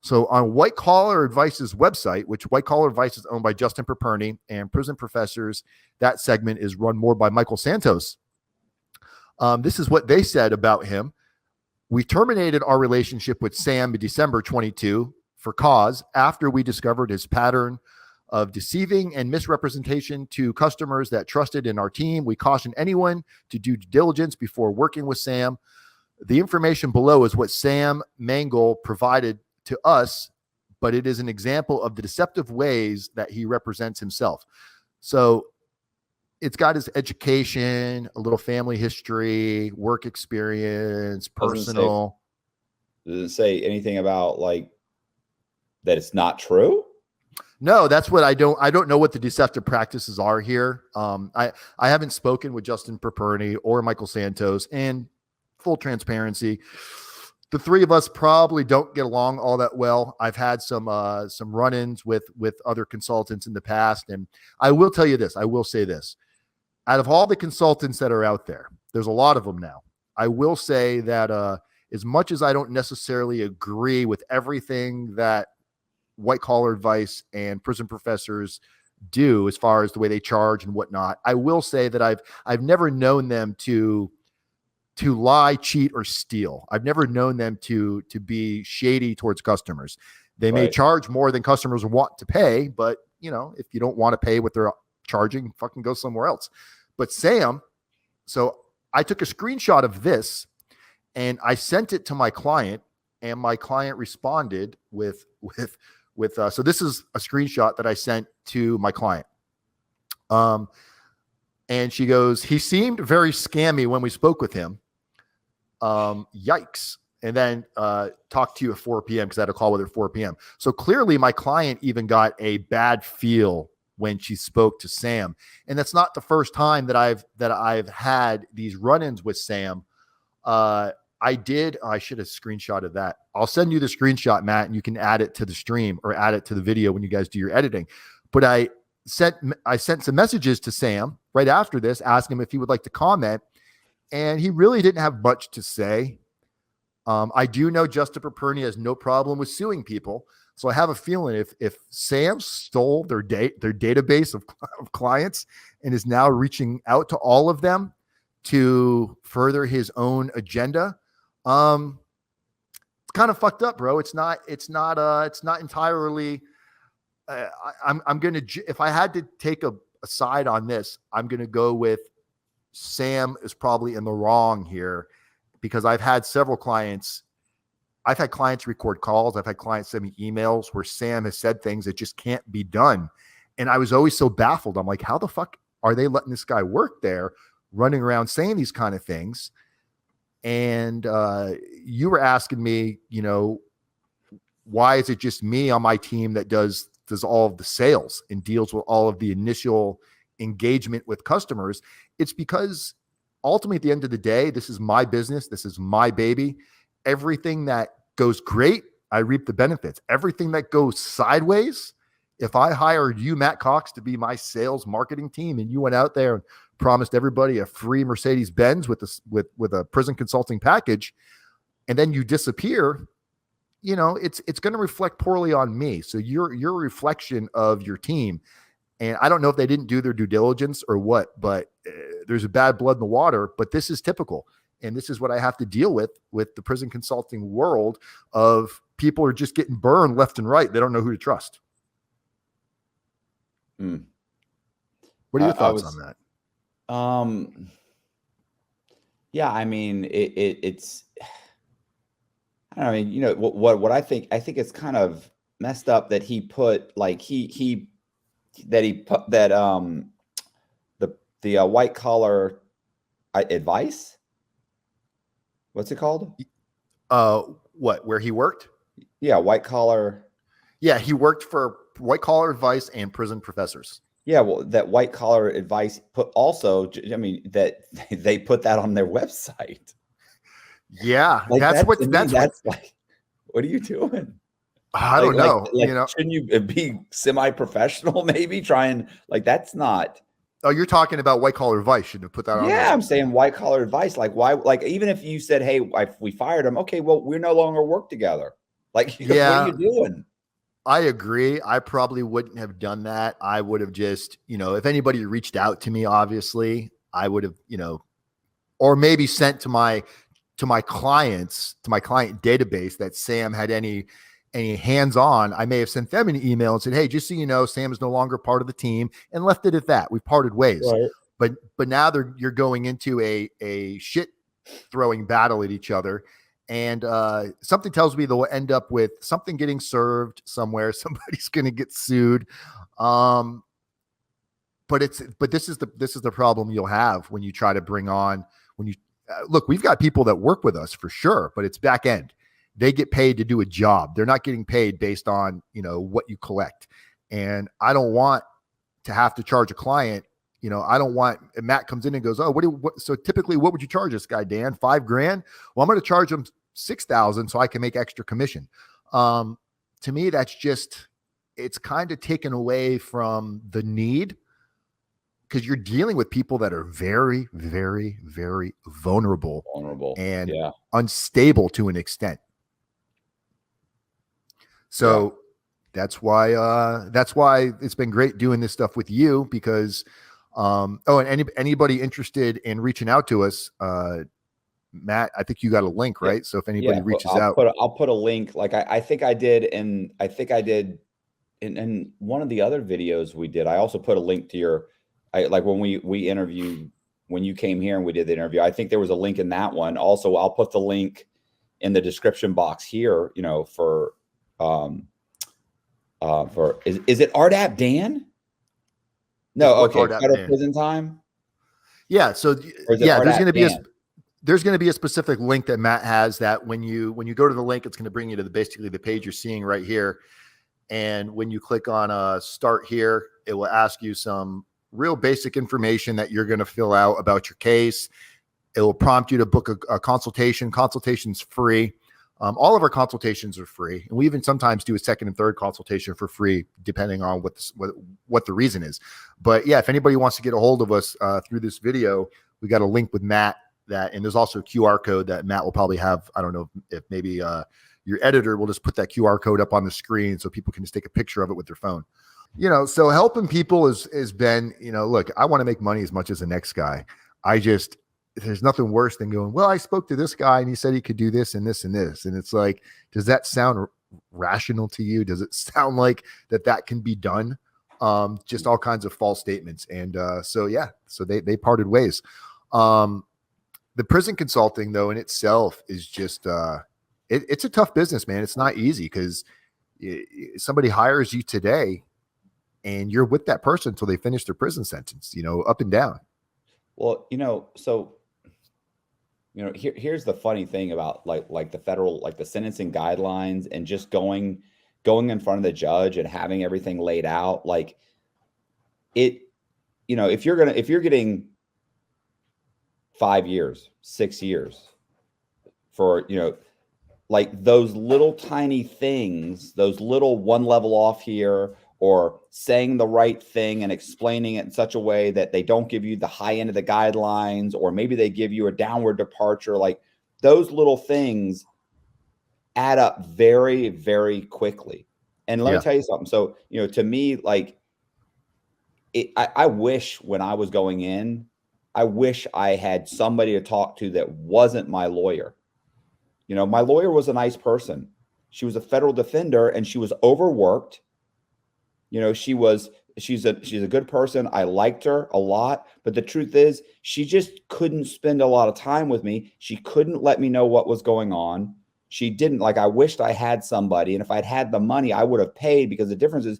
So on White Collar Advice's website, which White Collar Advice is owned by Justin Perperny, and Prison Professors, that segment is run more by Michael Santos. This is what they said about him. We terminated our relationship with Sam in December 22 for cause after we discovered his pattern of deceiving and misrepresentation to customers that trusted in our team. We caution anyone to do due diligence before working with Sam. The information below is what Sam Mangel provided to us, but it is an example of the deceptive ways that he represents himself. So it's got his education, a little family history, work experience, personal. Does it say anything about like that it's not true? No, that's what I don't know what the deceptive practices are here. I haven't spoken with Justin Perperny or Michael Santos, and full transparency, the three of us probably don't get along all that well. I've had some run-ins with other consultants in the past, and I will tell you this. I will say this. Out of all the consultants that are out there, there's a lot of them now. I will say that as much as I don't necessarily agree with everything that White Collar Advice and Prison Professors do as far as the way they charge and whatnot, I will say that I've never known them to lie, cheat, or steal. I've never known them to be shady towards customers. They may charge more than customers want to pay, but if you don't want to pay what they're charging, fucking go somewhere else. But Sam, so I took a screenshot of this and I sent it to my client, and my client responded with so this is a screenshot that I sent to my client. And she goes, he seemed very scammy when we spoke with him. Yikes. And then talked to you at 4 p.m. because I had a call with her at 4 p.m. So clearly my client even got a bad feel when she spoke to Sam. And that's not the first time that I've had these run-ins with Sam. I should have screenshotted that. I'll send you the screenshot, Matt, and you can add it to the stream or add it to the video when you guys do your editing. But I sent some messages to Sam right after this, asking him if he would like to comment. And he really didn't have much to say. I do know Justin Perperny has no problem with suing people. So I have a feeling if Sam stole their database of clients and is now reaching out to all of them to further his own agenda, it's kind of fucked up, bro. It's not entirely. I'm gonna, if I had to take a side on this, I'm gonna go with Sam is probably in the wrong here, because I've had several clients. I've had clients record calls. I've had clients send me emails where Sam has said things that just can't be done. And I was always so baffled. I'm like, how the fuck are they letting this guy work there, running around saying these kind of things? And you were asking me, why is it just me on my team that does all of the sales and deals with all of the initial engagement with customers? It's because ultimately, at the end of the day, this is my business. This is my baby. Everything that goes great, I reap the benefits. Everything that goes sideways, if I hired you, Matt Cox, to be my sales marketing team, and you went out there and promised everybody a free Mercedes-Benz with a prison consulting package, and then you disappear, it's going to reflect poorly on me. So you're a reflection of your team. And I don't know if they didn't do their due diligence or what, but there's a bad blood in the water. But this is typical. And this is what I have to deal with the prison consulting world of people are just getting burned left and right. They don't know who to trust. What are your thoughts on that? Yeah, I mean, it's, I mean, what I think it's kind of messed up that he put like, the white collar advice. What's it called? Where he worked? Yeah. White collar. Yeah. He worked for white collar advice and prison professors. Yeah. Well, that white collar advice that they put that on their website. Yeah. Like that's what like, what are you doing? I don't know. Shouldn't you be semi-professional? Maybe trying that's not. Oh, you're talking about white collar advice. Shouldn't have put that on. Yeah, I'm saying white collar advice. Like why? Like even if you said, "Hey, we fired him," okay, well, we're no longer work together. Like, yeah, what are you doing? I agree. I probably wouldn't have done that. I would have just, if anybody reached out to me, obviously, I would have, or maybe sent to my client database that Sam had any hands-on. I may have sent them an email and said, hey, just so you know, Sam is no longer part of the team, and left it at that. We've parted ways. Right. But now you're going into a shit throwing battle at each other. And something tells me they'll end up with something getting served somewhere. Somebody's going to get sued. But this is the problem you'll have when you try to bring on, look, we've got people that work with us for sure, but it's back end. They get paid to do a job. They're not getting paid based on, what you collect. And I don't want to have to charge a client. I don't want, Matt comes in and goes, oh, so typically what would you charge this guy, Dan? $5,000? Well, I'm going to charge him $6,000 so I can make extra commission. To me, that's just, it's kind of taken away from the need, because you're dealing with people that are very, very, very vulnerable and unstable to an extent. So that's why it's been great doing this stuff with you, because and anybody interested in reaching out to us, Matt, I think you got a link, right? Yeah. So if anybody reaches out, I'll put a link. Like I think I did in one of the other videos we did. I also put a link to like when we interviewed, when you came here and we did the interview. I think there was a link in that one. Also, I'll put the link in the description box here. Is it RDap Dan? No, okay. Federal prison time. Yeah. So there's going to be a specific link that Matt has that when you go to the link, it's going to bring you to basically the page you're seeing right here. And when you click on start here, it will ask you some real basic information that you're going to fill out about your case. It will prompt you to book a consultation. Consultation's free. All of our consultations are free, and we even sometimes do a second and third consultation for free, depending on what the reason is. But yeah, if anybody wants to get a hold of us through this video, we got a link with Matt and there's also a QR code that Matt will probably have. I don't know if maybe your editor will just put that QR code up on the screen so people can just take a picture of it with their phone. So helping people has been, look, I want to make money as much as the next guy. There's nothing worse than going, well, I spoke to this guy and he said he could do this and this and this. And it's like, does that sound rational to you? Does it sound like that can be done? Just all kinds of false statements. And so they parted ways. The prison consulting, though, in itself is just, it's a tough business, man. It's not easy because somebody hires you today and you're with that person until they finish their prison sentence, up and down. Well, here's the funny thing about like the federal, like the sentencing guidelines and just going in front of the judge and having everything laid out. Like it, if you're getting 5 years, 6 years for, like those little tiny things, those little one level off here, or saying the right thing and explaining it in such a way that they don't give you the high end of the guidelines, or maybe they give you a downward departure, like those little things add up very, very quickly. And let me tell you something. So, to me, like I wish when I was going in, I wish I had somebody to talk to that wasn't my lawyer. My lawyer was a nice person. She was a federal defender and she was overworked. She's a good person. I liked her a lot, but the truth is she just couldn't spend a lot of time with me. She couldn't let me know what was going on. She didn't. Like, I wished I had somebody, and if I'd had the money, I would have paid, because the difference is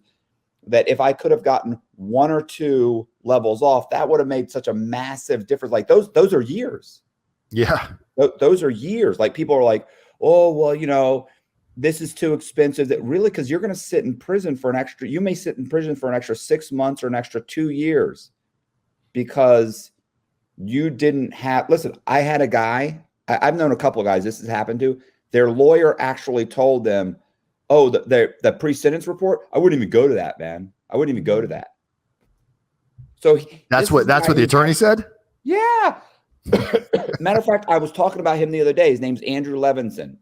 that if I could have gotten 1 or 2 levels off, that would have made such a massive difference. Like those are years. Yeah. Those are years. Like, people are like, oh, well, this is too expensive. That really, because you're going to sit in prison for you may sit in prison for an extra 6 months or an extra 2 years because you didn't have, listen, I had a guy, I've known a couple of guys this has happened to. Their lawyer actually told them, oh, the pre-sentence report, I wouldn't even go to that, man. I wouldn't even go to that. So that's what the attorney said? Yeah. Matter of fact, I was talking about him the other day. His name's Andrew Levinson.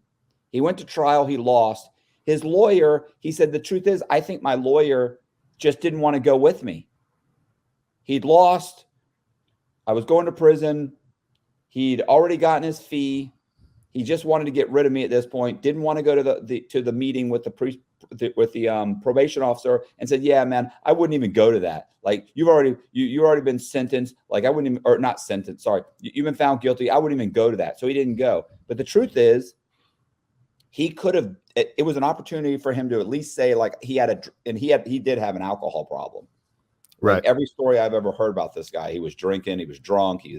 He went to trial. He lost. His lawyer, he said, the truth is, I think my lawyer just didn't want to go with me. He'd lost. I was going to prison. He'd already gotten his fee. He just wanted to get rid of me at this point. Didn't want to go to the meeting with the probation officer, and said, yeah, man, I wouldn't even go to that. Like, you've already been sentenced. Like, I wouldn't even, or not sentenced. Sorry. You've been found guilty. I wouldn't even go to that. So he didn't go. But the truth is, he could have, it was an opportunity for him to at least say, like, he did have an alcohol problem. Right. Like, every story I've ever heard about this guy, he was drinking, he was drunk, he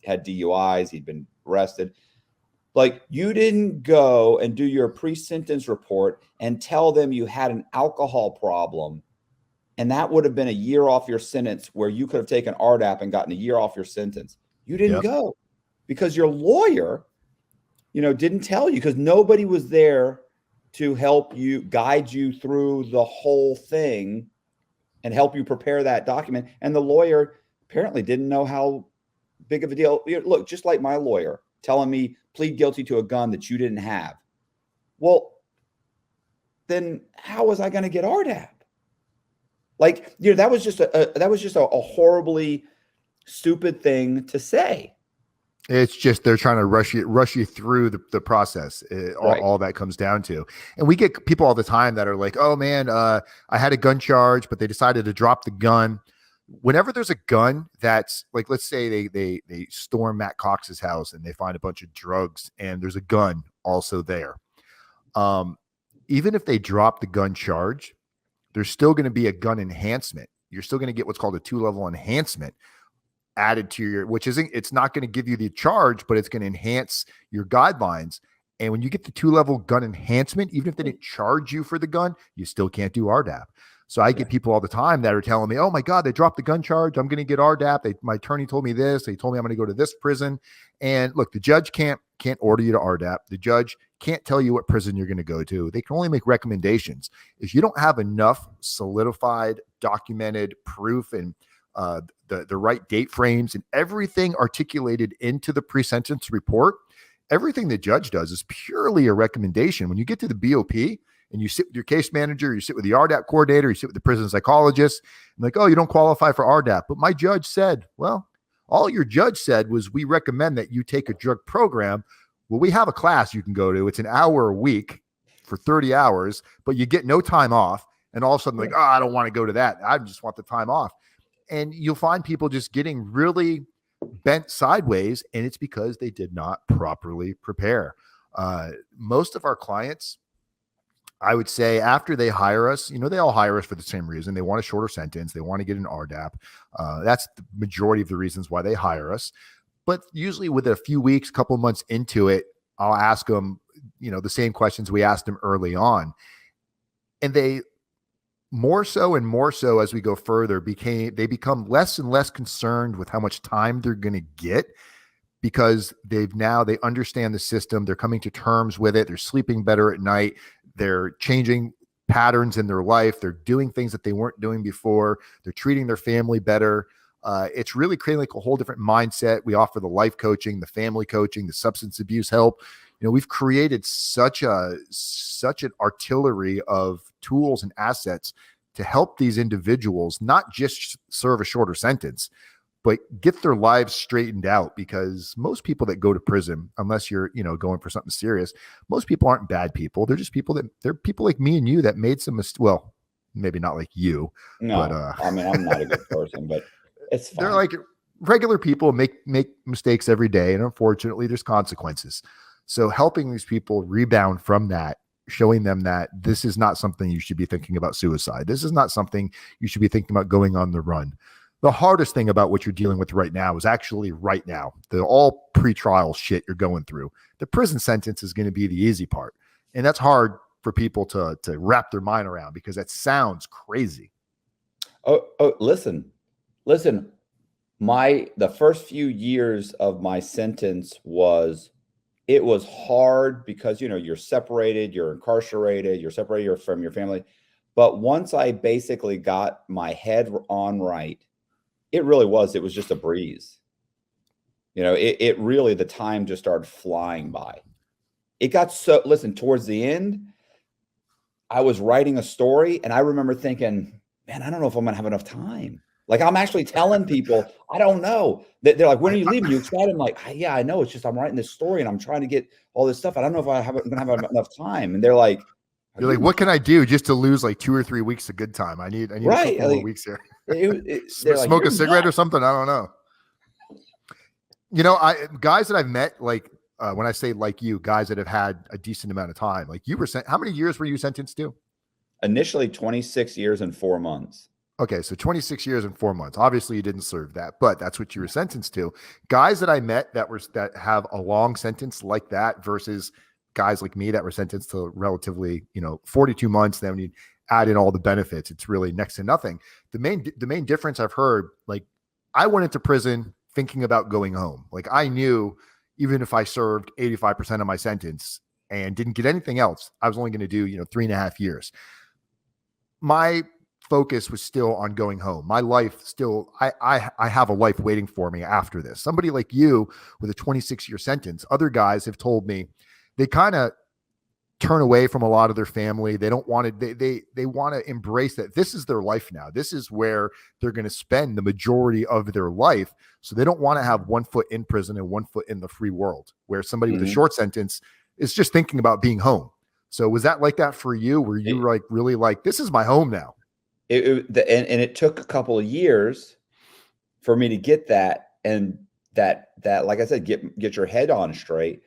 had DUIs, he'd been arrested. Like, you didn't go and do your pre-sentence report and tell them you had an alcohol problem, and that would have been a year off your sentence, where you could have taken RDap and gotten a year off your sentence. You didn't go because your lawyer, didn't tell you, because nobody was there to help you, guide you through the whole thing and help you prepare that document. And the lawyer apparently didn't know how big of a deal. Look, just like my lawyer telling me plead guilty to a gun that you didn't have. Well, then how was I going to get RDap? Like, that was just a horribly stupid thing to say. It's just they're trying to rush you through the process. All that comes down to. And we get people all the time that are like, oh man, I had a gun charge, but they decided to drop the gun. Whenever there's a gun that's like, let's say they storm Matt Cox's house and they find a bunch of drugs and there's a gun also there. Even if they drop the gun charge, there's still going to be a gun enhancement. You're still going to get what's called a 2-level enhancement added to your, it's not going to give you the charge, but it's going to enhance your guidelines. And when you get the 2-level gun enhancement, even if they didn't charge you for the gun, you still can't do RDap. So I get people all the time that are telling me, oh my God, they dropped the gun charge. I'm going to get RDap. My attorney told me this. They told me I'm going to go to this prison. And look, the judge can't order you to RDap. The judge can't tell you what prison you're going to go to. They can only make recommendations. If you don't have enough solidified, documented proof and the right date frames and everything articulated into the pre-sentence report, everything the judge does is purely a recommendation. When you get to the BOP and you sit with your case manager, you sit with the RDAP coordinator, you sit with the prison psychologist, and like, oh, you don't qualify for RDAP. But my judge said, well, all your judge said was, we recommend that you take a drug program. Well, we have a class you can go to. It's an hour a week for 30 hours, but you get no time off. And all of a sudden, like, oh, I don't want to go to that. I just want the time off. And you'll find people just getting really bent sideways, and it's because they did not properly prepare. Most of our clients, I would say after they hire us, they all hire us for the same reason. They want a shorter sentence. They want to get an RDap. That's the majority of the reasons why they hire us. But usually with a few weeks, couple months into it, I'll ask them, the same questions we asked them early on. And they more so and more so as we go further they become less and less concerned with how much time they're going to get, because they understand the system. They're coming to terms with it. They're sleeping better at night. They're changing patterns in their life. They're doing things that they weren't doing before. They're treating their family better. It's really creating like a whole different mindset. We offer the life coaching, the family coaching, the substance abuse help. We've created such an artillery of tools and assets to help these individuals not just serve a shorter sentence, but get their lives straightened out. Because most people that go to prison, unless you're, going for something serious, most people aren't bad people. They're just they're people like me and you that made some mistakes. Well, maybe not like you. No, but, I mean, I'm not a good person, but it's fine. They're like regular people, make mistakes every day. And unfortunately, there's consequences. So helping these people rebound from that, showing them that this is not something you should be thinking about suicide. This is not something you should be thinking about going on the run. The hardest thing about what you're dealing with right now is actually right now, the all pre-trial shit you're going through. The prison sentence is going to be the easy part. And that's hard for people to wrap their mind around, because that sounds crazy. Oh, listen, the first few years of my sentence was hard because, you're separated, you're incarcerated, you're separated from your family. But once I basically got my head on right, it was just a breeze. It really, the time just started flying by. It got towards the end, I was writing a story and I remember thinking, man, I don't know if I'm going to have enough time. Like, I'm actually telling people, I don't know. They're like, when are you leaving? You excited? I'm like, yeah, I know. It's just I'm writing this story and I'm trying to get all this stuff. I don't know if I'm going to have enough time. And they're like, you're like, what can I do just to lose like 2 or 3 weeks of good time? I need right, a couple more weeks here. Smoke a cigarette or something. I don't know. Guys that I've met, like when I say like you, guys that have had a decent amount of time, like you were how many years were you sentenced to? Initially 26 years and 4 months. Okay, so 26 years and 4 months. Obviously, you didn't serve that, but that's what you were sentenced to. Guys that I met that have a long sentence like that versus guys like me that were sentenced to relatively, 42 months. Then when you add in all the benefits, it's really next to nothing. The main difference I've heard, like, I went into prison thinking about going home. Like, I knew even if I served 85% of my sentence and didn't get anything else, I was only going to do, 3.5 years. My focus was still on going home. My life still, I have a life waiting for me after this. Somebody like you with a 26-year sentence, other guys have told me they kind of turn away from a lot of their family. They don't want to, they want to embrace that this is their life now. This is where they're going to spend the majority of their life. So they don't want to have 1 foot in prison and 1 foot in the free world, where somebody with a short sentence is just thinking about being home. So was that like that for you? Were you like really like, this is my home now? And it took a couple of years for me to get that, and that like I said, get your head on straight,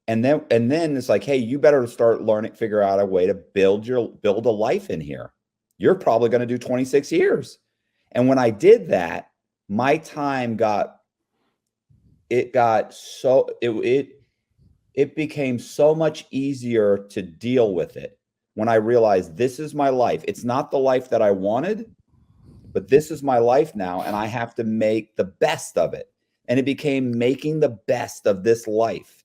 and then it's like, hey, you better start figure out a way to build a life in here. You're probably going to do 26 years, and when I did that, my time it became so much easier to deal with it. When I realized this is my life, it's not the life that I wanted, but this is my life now, and I have to make the best of it. And it became making the best of this life,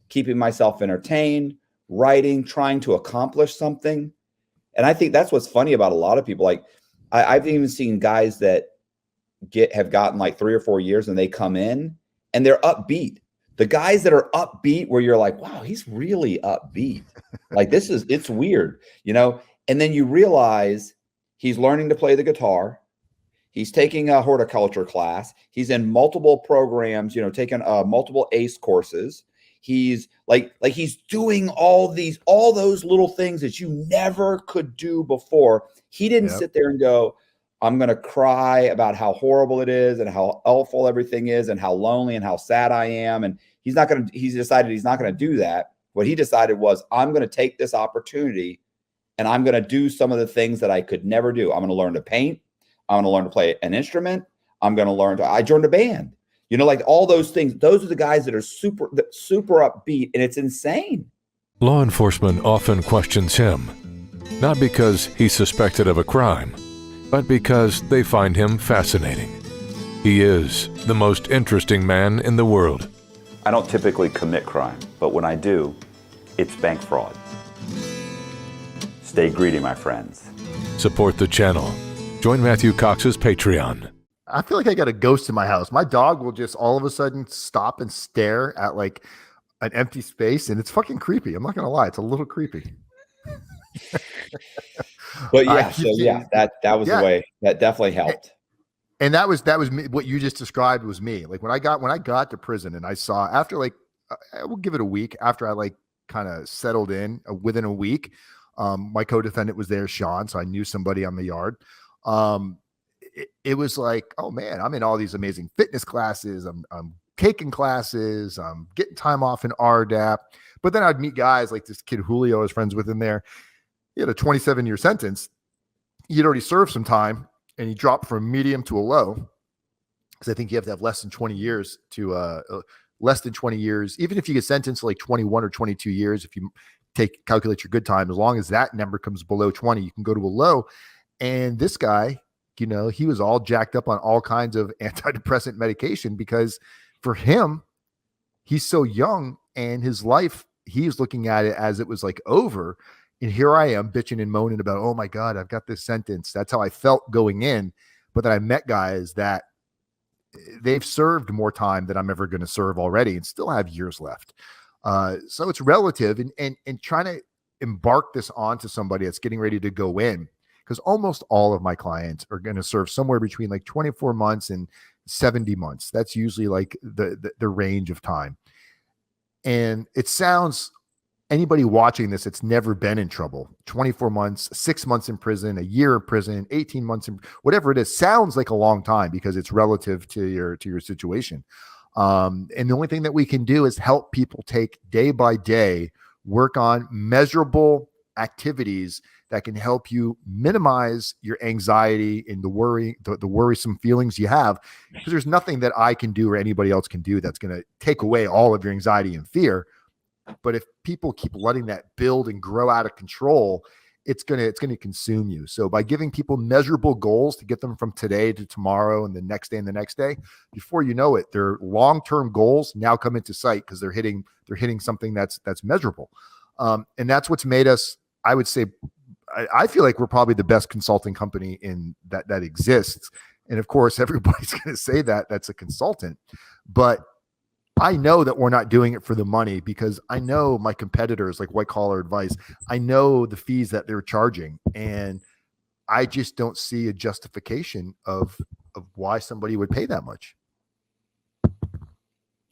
keeping myself entertained, writing, trying to accomplish something. And I think that's what's funny about a lot of people. Like, I've even seen guys that have gotten like 3 or 4 years and they come in and they're upbeat. The guys that are upbeat, where you're like, wow, he's really upbeat. Like, it's weird, and then you realize he's learning to play the guitar. He's taking a horticulture class. He's in multiple programs, taking multiple ACE courses. He's he's doing all those little things that you never could do before. He didn't sit there and go, I'm going to cry about how horrible it is and how awful everything is and how lonely and how sad I am. And he's decided he's not going to do that. What he decided was, I'm going to take this opportunity and I'm going to do some of the things that I could never do. I'm going to learn to paint. I'm going to learn to play an instrument. I'm going to learn to, I joined a band, you know, like all those things. Those are the guys that are super upbeat, and it's insane. Law enforcement often questions him, not because he's suspected of a crime, but because they find him fascinating. He is the most interesting man in the world. I don't typically commit crime, but when I do, it's bank fraud. Stay greedy, my friends. Support the channel. Join Matthew Cox's Patreon. I feel like I got a ghost in my house. My dog will just all of a sudden stop and stare at like an empty space, and it's fucking creepy. I'm not gonna lie, it's a little creepy. But yeah, so yeah, that was the way. That definitely helped. And that was me. What you just described was me. Like when I got to prison and I saw after like I will give it a week after I like kind of settled in within a week. My co-defendant was there, Sean, so I knew somebody on the yard. It was like, oh man, I'm in all these amazing fitness classes. I'm taking classes. I'm getting time off in RDap. But then I'd meet guys like this kid Julio I was friends with in there. He had a 27-year sentence. He'd already served some time, and he dropped from medium to a low. Because I think you have to have less than 20 years to less than 20 years. Even if you get sentenced to like 21 or 22 years, if you calculate your good time, as long as that number comes below 20, you can go to a low. And this guy, you know, he was all jacked up on all kinds of antidepressant medication because for him, he's so young and his life, he's looking at it as it was like over. And here I am bitching and moaning about, oh my God, I've got this sentence. That's how I felt going in. But then I met guys that they've served more time than I'm ever going to serve already and still have years left. So it's relative and trying to embark this onto somebody that's getting ready to go in, because almost all of my clients are going to serve somewhere between like 24 months and 70 months. That's usually like the range of time. And it sounds, anybody watching this, it's never been in trouble. 24 months, 6 months in prison, a year in prison, 18 months in whatever it is, sounds like a long time because it's relative to your situation. And the only thing that we can do is help people take day by day, work on measurable activities that can help you minimize your anxiety and the worrisome feelings you have, because there's nothing that I can do or anybody else can do that's going to take away all of your anxiety and fear. But if people keep letting that build and grow out of control, it's going to consume you. So by giving people measurable goals to get them from today to tomorrow and the next day and the next day, before you know it, their long-term goals now come into sight because they're hitting something that's measurable. And that's what's made us, I would say, I feel like we're probably the best consulting company in that exists. And of course, everybody's going to say that that's a consultant, but I know that we're not doing it for the money because I know my competitors like White Collar Advice. I know the fees that they're charging, and I just don't see a justification of why somebody would pay that much.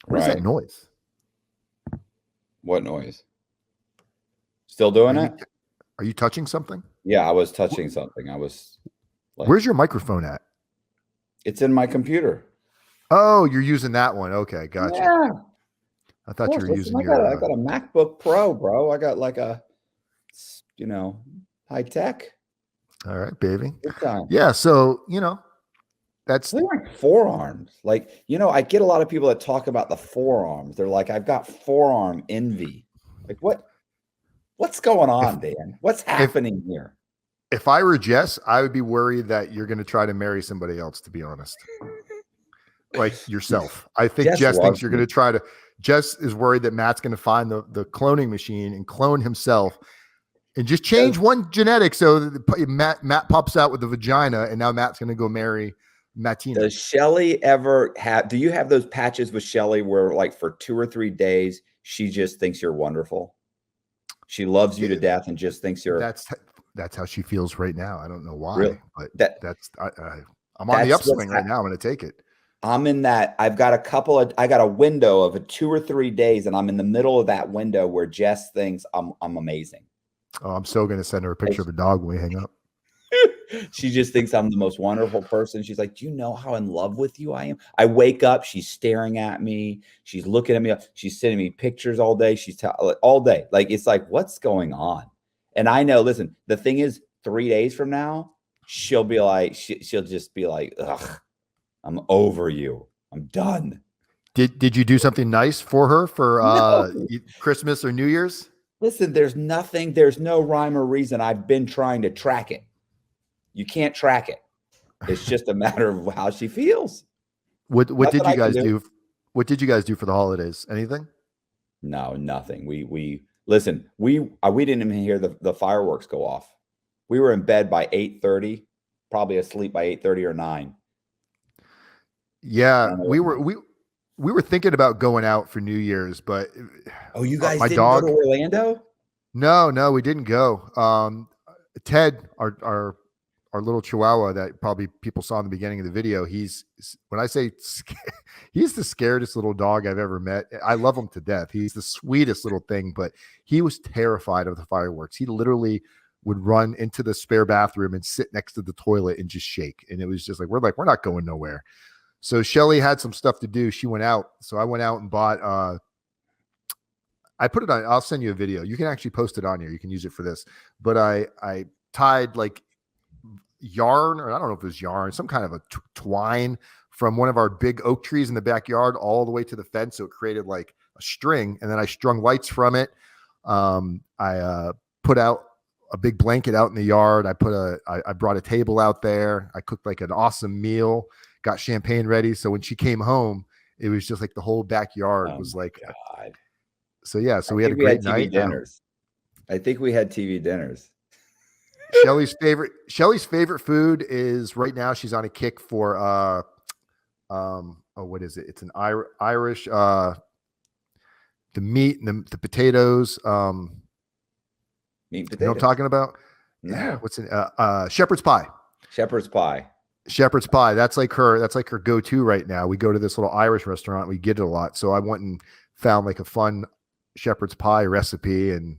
What is that noise? What noise? Still doing it? Are you touching something? Yeah, I was touching something. I was like, where's your microphone at? It's in my computer. Oh, you're using that one. Okay, gotcha. Yeah. I thought you were using I got a MacBook Pro, bro. I got like a, high tech. All right, baby. Good time. Yeah, so, that's like forearms. Like, I get a lot of people that talk about the forearms. They're like, I've got forearm envy. Like, what's going on, Dan? What's happening here? If I were Jess, I would be worried that you're going to try to marry somebody else, to be honest. Like yourself. I think Jess thinks you're going to Jess is worried that Matt's going to find the cloning machine and clone himself and just change one genetic so that Matt pops out with the vagina, and now Matt's going to go marry Mattina. Does Shelly ever do you have those patches with Shelly where like for 2 or 3 days, she just thinks you're wonderful? She loves you to death and just thinks you're. That's how she feels right now. I don't know why, really? But I'm on the upswing right now. I'm going to take it. I'm in that. I got a window of 2 or 3 days, and I'm in the middle of that window where Jess thinks I'm amazing. Oh, I'm so going to send her a picture of a dog when we hang up. She just thinks I'm the most wonderful person. She's like, do you know how in love with you I am? I wake up, she's staring at me. She's looking at me. She's sending me pictures all day. She's all day. Like, it's like, what's going on? And I know, listen, the thing is 3 days from now, she'll be like, she'll just be like, ugh, I'm over you. I'm done. Did you do something nice for her for No. Christmas or New Year's? Listen, there's no rhyme or reason. I've been trying to track it. You can't track it. It's just a matter of how she feels. What Nothing did you I can guys do. do? What did you guys do for the holidays? Anything? No, nothing. We listen, we didn't even hear the fireworks go off. We were in bed by 8:30, probably asleep by 8:30 or 9. Yeah, we were thinking about going out for New Year's, but Oh, you guys my didn't dog, go to Orlando? No, we didn't go. Ted, our little Chihuahua that probably people saw in the beginning of the video, he's when I say he's the scaredest little dog I've ever met. I love him to death. He's the sweetest little thing, but he was terrified of the fireworks. He literally would run into the spare bathroom and sit next to the toilet and just shake. And it was just like, we're not going nowhere. So Shelly had some stuff to do. She went out. So I went out and bought, I put it on, I'll send you a video. You can actually post it on here. You can use it for this, but I tied like yarn, or I don't know if it was yarn, some kind of a twine from one of our big oak trees in the backyard all the way to the fence. So it created like a string, and then I strung lights from it. I put out a big blanket out in the yard. I brought a table out there. I cooked like an awesome meal, got champagne ready. So when she came home, it was just like the whole backyard was like, God. So yeah, so we had a great night. Dinners. I think we had TV dinners. Shelly's favorite food is right now. She's on a kick for what is it? It's an Irish the meat and the potatoes. Meat and potatoes. You know what I'm talking about? No. Yeah. What's in shepherd's pie? Shepherd's pie. Shepherd's pie. That's like her go-to right now. We go to this little Irish restaurant. We get it a lot. So I went and found like a fun shepherd's pie recipe, and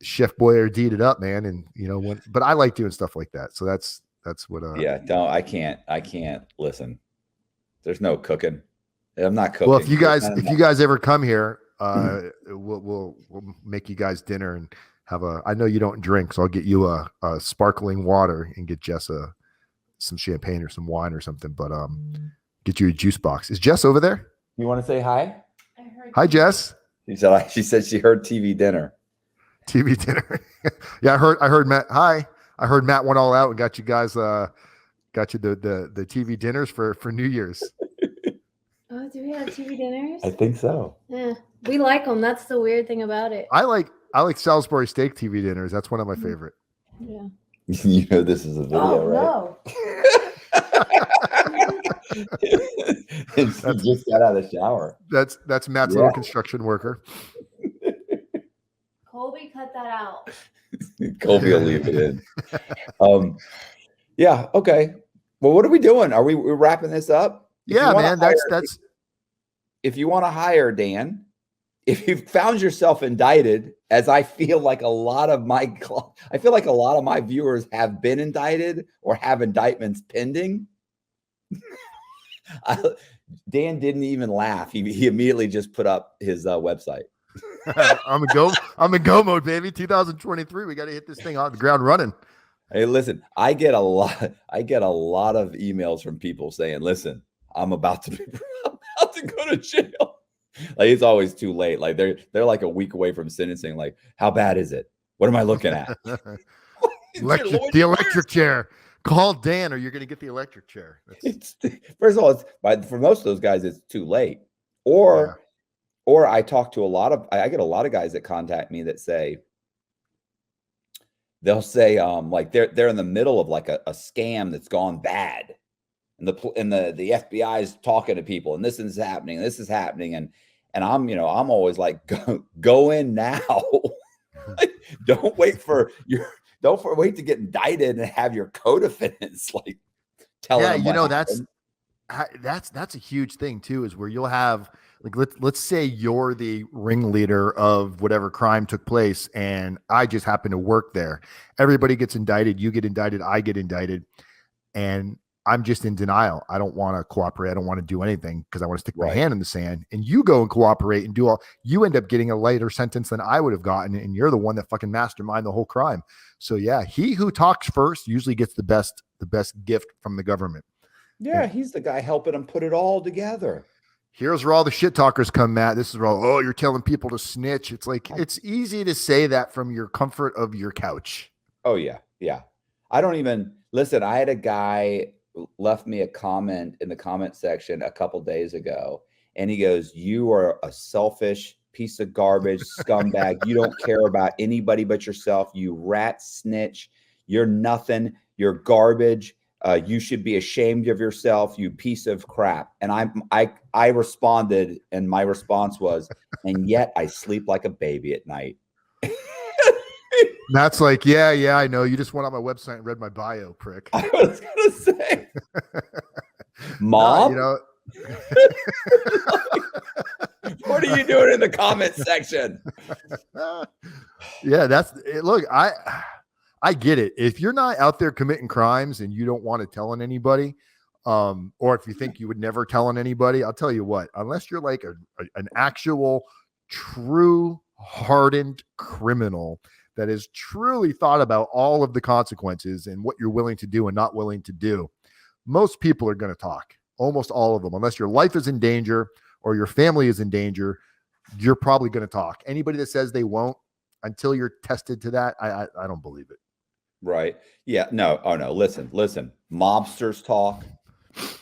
Chef Boyer D'd it up, man. And but I like doing stuff like that. So that's what yeah, I can't listen. There's no cooking. I'm not cooking. Well, if you guys ever come here, we'll make you guys dinner and have I know you don't drink, so I'll get you a sparkling water and get Jess some champagne or some wine or something, but get you a juice box. Is Jess over there? You want to say hi? I heard. Hi, Jess. She said she heard TV dinner. TV dinner. Yeah, I heard Matt. Hi. I heard Matt went all out and got you guys the TV dinners for New Year's. Oh, do we have TV dinners? I think so. Yeah, we like them. That's the weird thing about it. I like Salisbury steak TV dinners. That's one of my favorite. Yeah. You know this is a video, right? No. And she just got out of the shower. That's Matt's little construction worker. Colby, cut that out. Colby will leave it in. Yeah. Okay. Well, what are we doing? We're wrapping this up? Yeah, man. That's. If you want to hire Dan, if you've found yourself indicted, as I feel like a lot of my viewers have been indicted or have indictments pending. Dan didn't even laugh. He immediately just put up his website. I'm in go mode, baby. 2023. We got to hit this thing on the ground running. Hey, listen, I get a lot of emails from people saying, listen, I'm about to go to jail. Like, it's always too late. Like they're like a week away from sentencing. Like, how bad is it? What am I looking at? The electric chair. Call Dan or you're going to get the electric chair. First of all, for most of those guys, it's too late. Or I talk to I get a lot of guys that contact me that they'll say like they're in the middle of like a scam that's gone bad, and the FBI is talking to people, and this is happening, and I'm always like, go in now. Like, don't wait to get indicted and have your co-defendants like tell them. That's a huge thing too, is where you'll have like, let's say you're the ringleader of whatever crime took place and I just happen to work there. Everybody gets indicted. You get indicted. I get indicted. And I'm just in denial. I don't want to cooperate. I don't want to do anything because I want to stick my Right. hand in the sand. And you go and cooperate and do all. You end up getting a lighter sentence than I would have gotten, and you're the one that fucking masterminded the whole crime. So yeah, he who talks first usually gets the best gift from the government. Yeah, he's the guy helping him put it all together. Here's where all the shit talkers come, Matt. This is where all, you're telling people to snitch. It's like it's easy to say that from your comfort of your couch. Oh yeah, yeah. I don't even listen. I had a guy left me a comment in the comment section a couple days ago, and he goes, "You are a selfish piece of garbage, scumbag. You don't care about anybody but yourself. You rat snitch. You're nothing. You're garbage. You should be ashamed of yourself, you piece of crap." And I responded, and my response was, "And yet I sleep like a baby at night." Matt's like, yeah, I know. You just went on my website and read my bio, prick. I was gonna say, Mom, you know, what are you doing in the comment section? yeah, that's it. Look, I get it. If you're not out there committing crimes and you don't want to tell on anybody, or if you think you would never tell on anybody, I'll tell you what, unless you're like an actual true hardened criminal that has truly thought about all of the consequences and what you're willing to do and not willing to do, most people are going to talk. Almost all of them, unless your life is in danger or your family is in danger, you're probably going to talk. Anybody that says they won't until you're tested to that, I don't believe it. Right. Yeah. No. Oh no. Listen. Mobsters talk.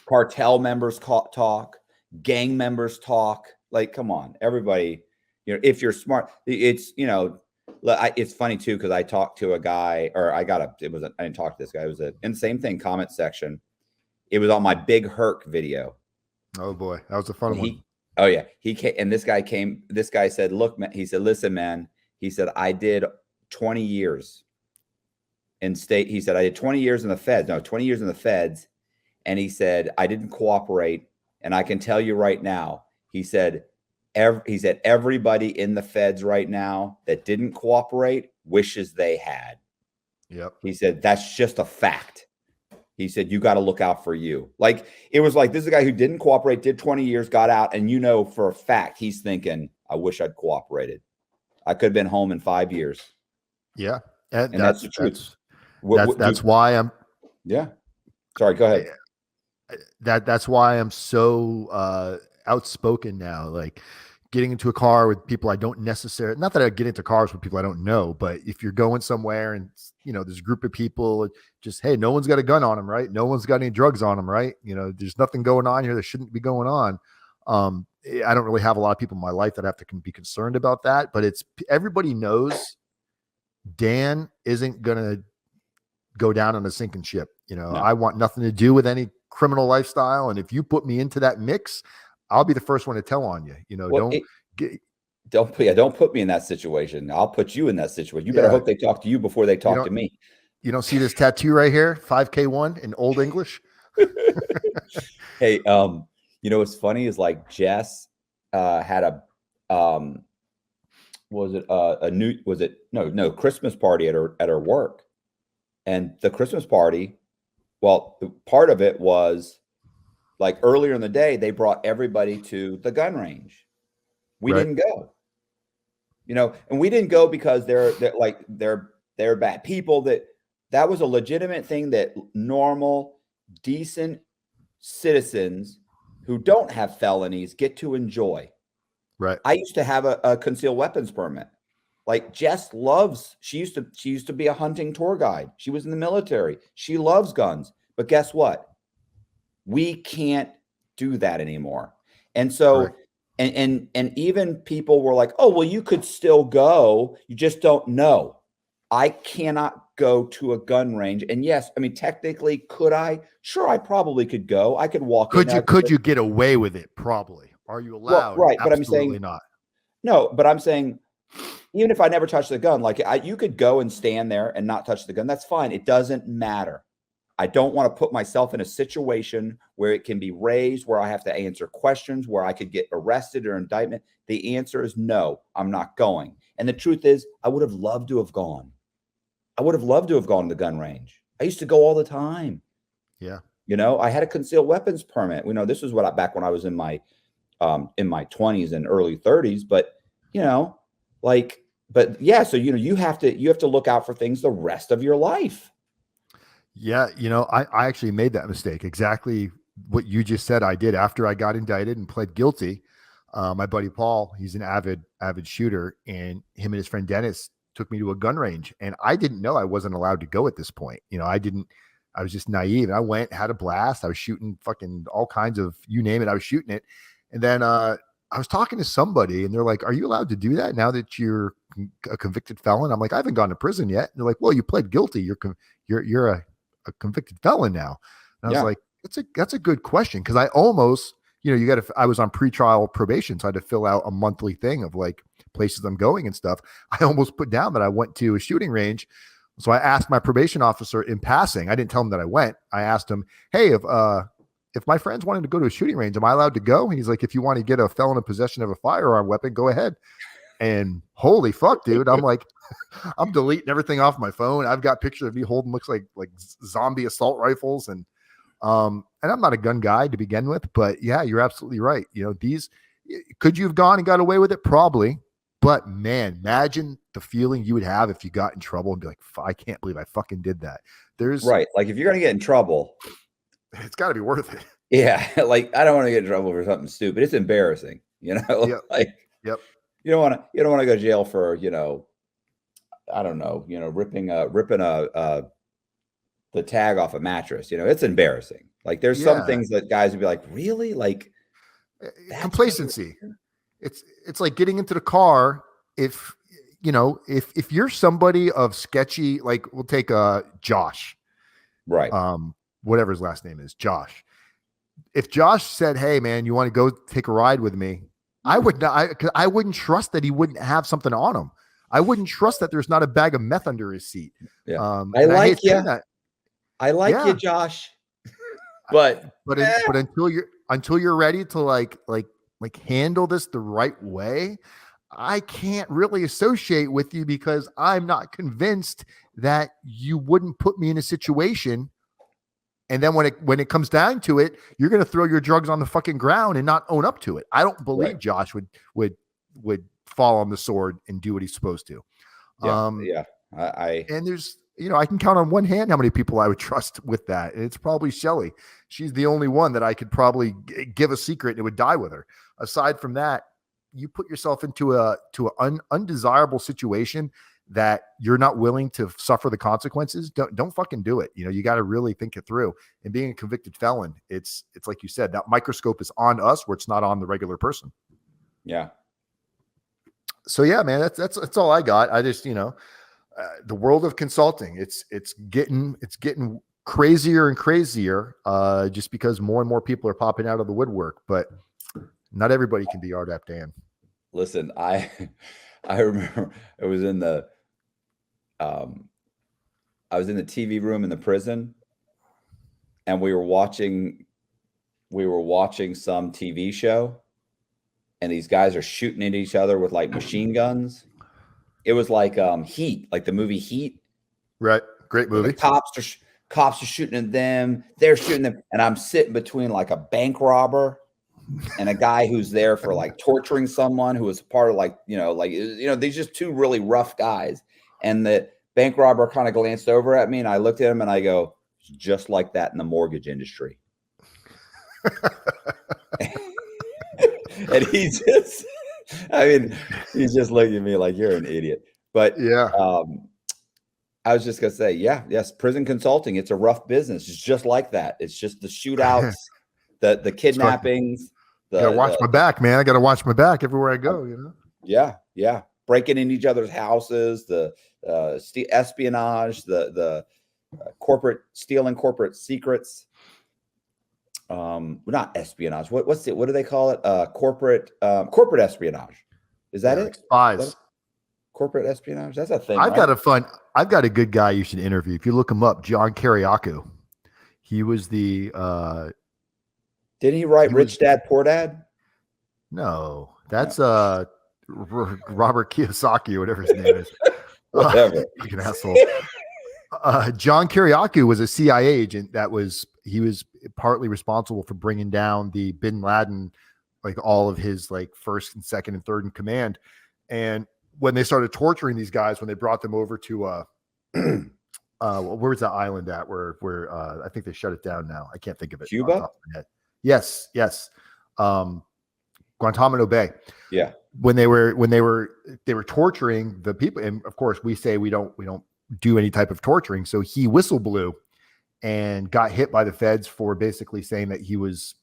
Cartel members talk. Gang members talk. Like, come on, everybody. You know, if you're smart, it's, you know, it's funny too, because I talked to a guy, or I didn't talk to this guy. It was in the same thing, comment section. It was on my Big Herc video. Oh boy, that was a fun one. Oh yeah, he came, and this guy said, "Look, man," he said, "Listen, man," he said, "I did 20 years in state." He said, "I did 20 years in the feds. No, 20 years in the feds," and he said, "I didn't cooperate, and I can tell you right now," he said, "everybody in the feds right now that didn't cooperate wishes they had." Yep. He said, "That's just a fact." He said, "You got to look out for you." Like, it was like, this is a guy who didn't cooperate, did 20 years, got out. And you know, for a fact, he's thinking, "I wish I'd cooperated. I could have been home in 5 years." Yeah. And that's the truth. That's why I'm. Yeah. Sorry, go ahead. That's why I'm so outspoken now. Like, getting into a car with people I don't necessarily, not that I get into cars with people I don't know, but if you're going somewhere and, you know, there's a group of people, just, hey, no one's got a gun on them, right? No one's got any drugs on them, right? You know, there's nothing going on here that shouldn't be going on. I don't really have a lot of people in my life that have to be concerned about that, but everybody knows Dan isn't going to go down on a sinking ship. You know, no. I want nothing to do with any criminal lifestyle. And if you put me into that mix, I'll be the first one to tell on you. You know, don't put me in that situation. I'll put you in that situation. You better hope they talk to you before they talk to me. You don't see this tattoo right here, 5K1 in Old English. Hey, you know what's funny is, like, Jess had a Christmas party at her work, and the Christmas party, well, part of it was, like, earlier in the day, they brought everybody to the gun range. We didn't go, you know, and we didn't go because they're bad people. That was a legitimate thing that normal, decent citizens who don't have felonies get to enjoy. Right. I used to have a concealed weapons permit. Like, Jess she used to be a hunting tour guide. She was in the military. She loves guns. But guess what? We can't do that anymore. And so, and even people were like, "Oh, well, you could still go. You just don't know." I cannot go to a gun range. And yes, I mean, technically, could I? Sure, I probably could go. I could walk. Could you get away with it? Probably. Are you allowed? Well, right. Absolutely, but I'm saying not. No, but I'm saying, even if I never touched the gun, like, you could go and stand there and not touch the gun. That's fine. It doesn't matter. I don't want to put myself in a situation where it can be raised, where I have to answer questions, where I could get arrested or indictment. The answer is no, I'm not going. And the truth is, I would have loved to have gone. I would have loved to have gone to the gun range. I used to go all the time. Yeah. You know, I had a concealed weapons permit. This was back when I was in my 20s and early 30s. But but yeah. So you have to look out for things the rest of your life. Yeah, I actually made that mistake. Exactly what you just said. I did after I got indicted and pled guilty. My buddy Paul, he's an avid shooter, and him and his friend Dennis took me to a gun range, and I didn't know I wasn't allowed to go at this point. I was just naive. I went, had a blast. I was shooting fucking all kinds of, you name it, I was shooting it. And then I was talking to somebody and they're like, "Are you allowed to do that now that you're a convicted felon?" I'm like, "I haven't gone to prison yet." And they're like, "Well, you pled guilty. You're a convicted felon now." And I was like, that's a good question. Cause I almost, I was on pretrial probation. So I had to fill out a monthly thing of like places I'm going and stuff. I almost put down that I went to a shooting range. So I asked my probation officer in passing. I didn't tell him that I went. I asked him, "Hey, if my friends wanted to go to a shooting range, am I allowed to go?" And he's like, "If you want to get a felon in possession of a firearm weapon, go ahead." And holy fuck, dude. I'm like, I'm deleting everything off my phone. I've got pictures of me holding looks like zombie assault rifles. And I'm not a gun guy to begin with, but yeah, you're absolutely right. Could you have gone and got away with it? Probably. But man, imagine the feeling you would have if you got in trouble and be like, "I can't believe I fucking did that." Right. Like if you're going to get in trouble, it's got to be worth it. Yeah. Like I don't want to get in trouble for something stupid. It's embarrassing, Yep. like, Yep. You don't want to go to jail for, I don't know, ripping the tag off a mattress. It's embarrassing. Like there's some things that guys would be like, really? Like complacency. It's like getting into the car. If you're somebody of sketchy, like we'll take Josh, right? Whatever his last name is, Josh. If Josh said, "Hey man, you want to go take a ride with me?" I would not. I wouldn't trust that he wouldn't have something on him. I wouldn't trust that there's not a bag of meth under his seat. Yeah. I like you. I like you, Josh. but until you're ready to like handle this the right way, I can't really associate with you because I'm not convinced that you wouldn't put me in a situation. And then when it comes down to it, you're going to throw your drugs on the fucking ground and not own up to it. I don't believe Josh would fall on the sword and do what he's supposed to. And there's, I can count on one hand how many people I would trust with that. And it's probably Shelly. She's the only one that I could probably give a secret and it would die with her. Aside from that, you put yourself into an undesirable situation that you're not willing to suffer the consequences. Don't fucking do it. You got to really think it through. And being a convicted felon, it's like you said, that microscope is on us where it's not on the regular person. Yeah. So yeah, man, that's all I got. I just, the world of consulting, it's getting crazier and crazier, just because more and more people are popping out of the woodwork, but not everybody can be RDap Dan. Listen, I remember I was in the TV room in the prison, and we were watching some TV show, and these guys are shooting at each other with like machine guns. It was like Heat, like the movie Heat. Right. Great movie. The cops are shooting at them. They're shooting them. And I'm sitting between like a bank robber and a guy who's there for like torturing someone who was part of these just two really rough guys. And the bank robber kind of glanced over at me and I looked at him and I go, "Just like that in the mortgage industry." And he's just looking at me like, "You're an idiot." But yeah, I was just gonna say, yes, prison consulting, it's a rough business. It's just like that. It's just the shootouts, the kidnappings. I gotta watch my back, man. I gotta watch my back everywhere I go. Yeah. Breaking in each other's houses, the espionage, the corporate stealing corporate secrets. Not espionage. What do they call it? Corporate espionage. Is that it? Spies. Corporate espionage. That's a thing. I've got a good guy you should interview. If you look him up, John Kiriakou. He was the didn't he write Rich Dad Poor Dad? No, that's Robert Kiyosaki or whatever his name is. Whatever. Like an asshole. John Kiriakou was a CIA agent he was partly responsible for bringing down the Bin Laden, like all of his like first and second and third in command. And when they started torturing these guys, when they brought them over to where's that island at where I think they shut it down now. I can't think of it. Cuba? Yes. Guantanamo Bay. Yeah. When they were torturing the people, and of course we say we don't do any type of torturing. So he whistle blew and got hit by the feds for basically saying that he was,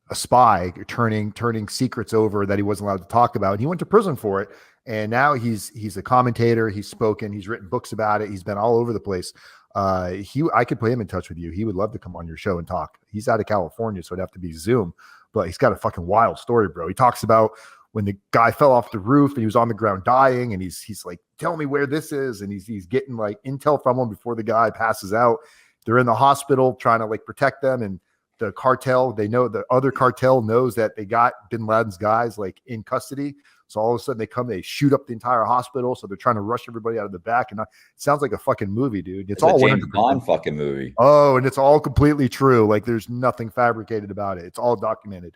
a spy, turning secrets over that he wasn't allowed to talk about. And he went to prison for it. And now he's a commentator. He's spoken. He's written books about it. He's been all over the place. I could put him in touch with you. He would love to come on your show and talk. He's out of California, so it'd have to be Zoom. But he's got a fucking wild story, bro. He talks about when the guy fell off the roof and he was on the ground dying, and he's like, tell me where this is. And he's getting like intel from him before the guy passes out. They're in the hospital trying to like protect them. And the cartel, the other cartel knows that they got Bin Laden's guys like in custody. So all of a sudden they shoot up the entire hospital. So they're trying to rush everybody out of the back. And it sounds like a fucking movie, dude. It's all a James Bond fucking movie. Oh, and it's all completely true. Like there's nothing fabricated about it. It's all documented.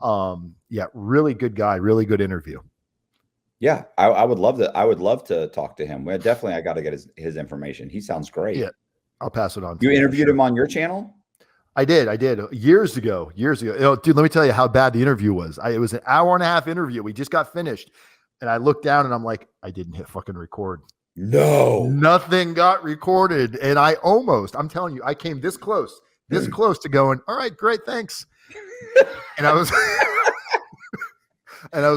Yeah, really good guy, really good interview. Yeah, I would love to. I would love to talk to him. Well, definitely, I got to get his information. He sounds great. Yeah, I'll pass it on. You interviewed him on your channel? I did years ago. Dude, let me tell you how bad the interview was. It was an 1.5 hour interview. We just got finished, and I looked down and I'm like, I didn't hit fucking record. No, nothing got recorded. And I'm telling you, I came this close to going, all right, great. Thanks. And I was,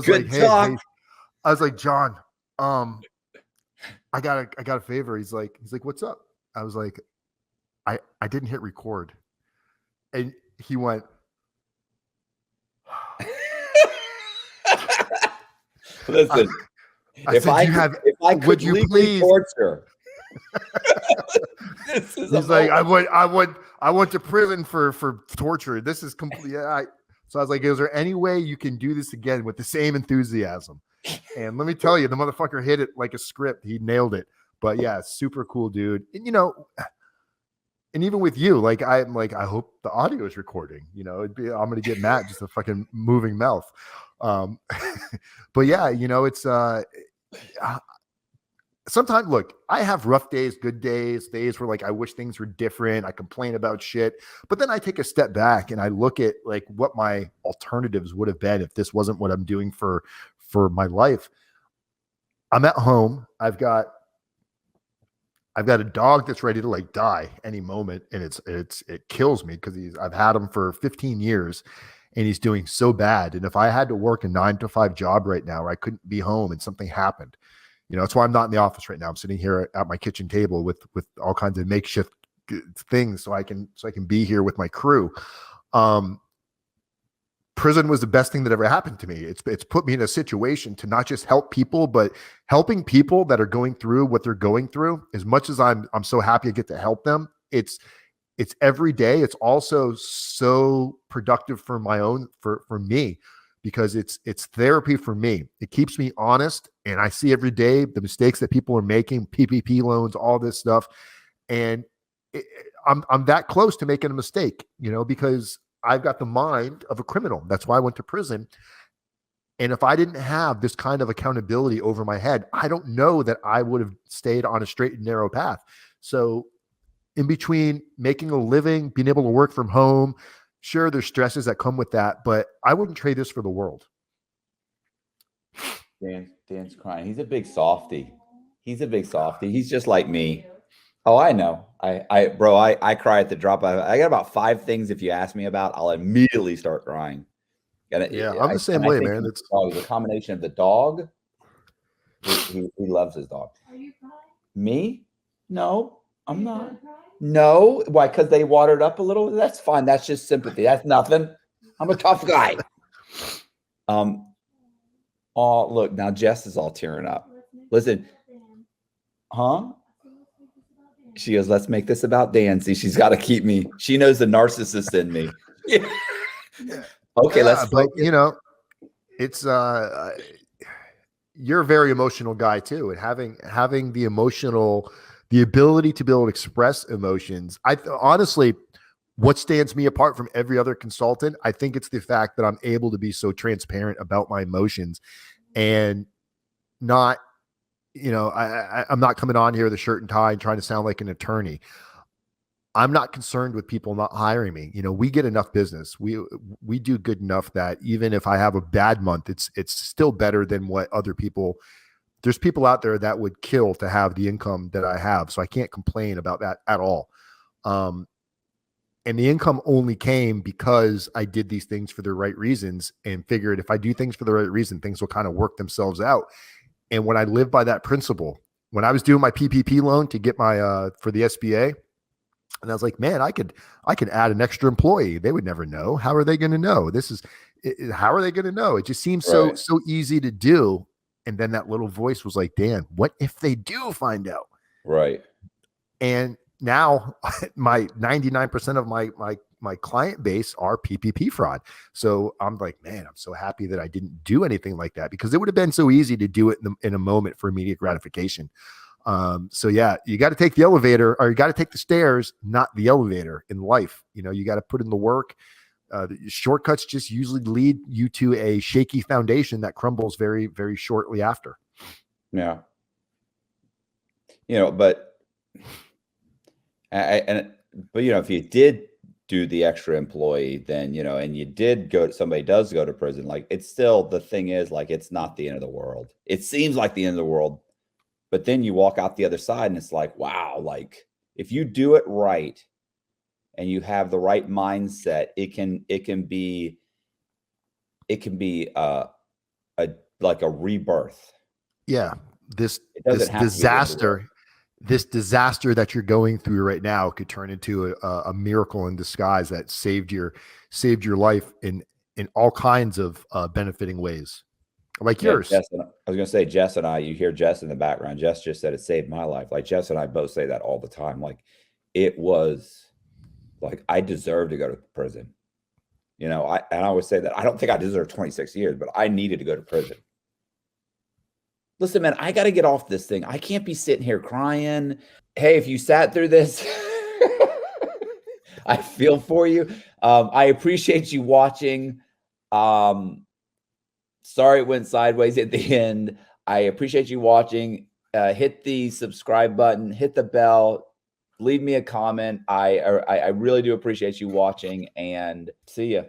Good like, hey, I was like, John, I got a favor. He's like, what's up? I was like, I didn't hit record. And he went, listen, if I could legally torture, this is he's like, I went to prison for torture. This is complete. So I was like, is there any way you can do this again with the same enthusiasm? And let me tell you, the motherfucker hit it like a script. He nailed it. But yeah, super cool dude. And and even with you, like I'm like, I hope the audio is recording. I'm gonna get mad, just a fucking moving mouth. But yeah, it's sometimes, look, I have rough days, good days where like I wish things were different. I complain about shit, but then I take a step back and I look at like what my alternatives would have been if this wasn't what I'm doing for my life. I'm at home. I've got a dog that's ready to like die any moment, and it kills me because I've had him for 15 years, and he's doing so bad. And if I had to work a 9-to-5 job right now, where I couldn't be home and something happened, that's why I'm not in the office right now. I'm sitting here at my kitchen table with all kinds of makeshift things so I can be here with my crew. Prison was the best thing that ever happened to me. It's put me in a situation to not just help people, but helping people that are going through what they're going through. As much as I'm so happy I get to help them, it's every day. It's also so productive for me, because it's therapy for me. It keeps me honest, and I see every day the mistakes that people are making, PPP loans, all this stuff, and I'm that close to making a mistake, because I've got the mind of a criminal. That's why I went to prison. And if I didn't have this kind of accountability over my head, I don't know that I would have stayed on a straight and narrow path. So in between making a living, being able to work from home, sure, there's stresses that come with that, but I wouldn't trade this for the world. Dan's crying. He's a big softy. He's just like me. Oh, I know. I cry at the drop. I got about 5 things if you ask me about, I'll immediately start crying. I'm the same way, man. It's a combination of the dog. He loves his dog. Are you crying? Me? No, I'm not. No, why? Because they watered up a little. That's fine. That's just sympathy. That's nothing. I'm a tough guy. Oh, look, now Jess is all tearing up. Listen, huh? She goes, let's make this about Dan. See, she's got to keep me. She knows the narcissist in me. Yeah. Okay, but it's you're a very emotional guy too, and having the ability to be able to express emotions. Honestly, what stands me apart from every other consultant, I think it's the fact that I'm able to be so transparent about my emotions and not, I'm not coming on here with a shirt and tie and trying to sound like an attorney. I'm not concerned with people not hiring me. We get enough business. We do good enough that even if I have a bad month, it's still better than what other people. There's people out there that would kill to have the income that I have, so I can't complain about that at all. And the income only came because I did these things for the right reasons and figured if I do things for the right reason, things will kind of work themselves out. And when I live by that principle, when I was doing my PPP loan to get my for the SBA, and I was like, man, I could add an extra employee. They would never know. How are they going to know? How are they going to know? It just seems so easy to do. And then that little voice was like, Dan, what if they do find out? Right. And now my 99% of my client base are PPP fraud. So I'm like, man, I'm so happy that I didn't do anything like that, because it would have been so easy to do it in a moment for immediate gratification. So yeah, you got to take the elevator, or you got to take the stairs, not the elevator in life. You got to put in the work. The shortcuts just usually lead you to a shaky foundation that crumbles very, very shortly after. Yeah. But if you did do the extra employee, then, and you did somebody does go to prison, like, it's still, the thing is, like, it's not the end of the world. It seems like the end of the world, but then you walk out the other side and it's like, wow, like, if you do it right and you have the right mindset, it can be like a rebirth. Yeah. This disaster that you're going through right now could turn into a miracle in disguise that saved your life in all kinds of benefiting ways, like yours. I was going to say, Jess and I, you hear Jess in the background. Jess just said it saved my life. Like, Jess and I both say that all the time. Like, it was like, I deserve to go to prison. And I always say that I don't think I deserve 26 years, but I needed to go to prison. Listen, man, I got to get off this thing. I can't be sitting here crying. Hey, if you sat through this, I feel for you. I appreciate you watching. Sorry it went sideways at the end. I appreciate you watching. Hit the subscribe button, hit the bell, leave me a comment. I really do appreciate you watching, and see ya.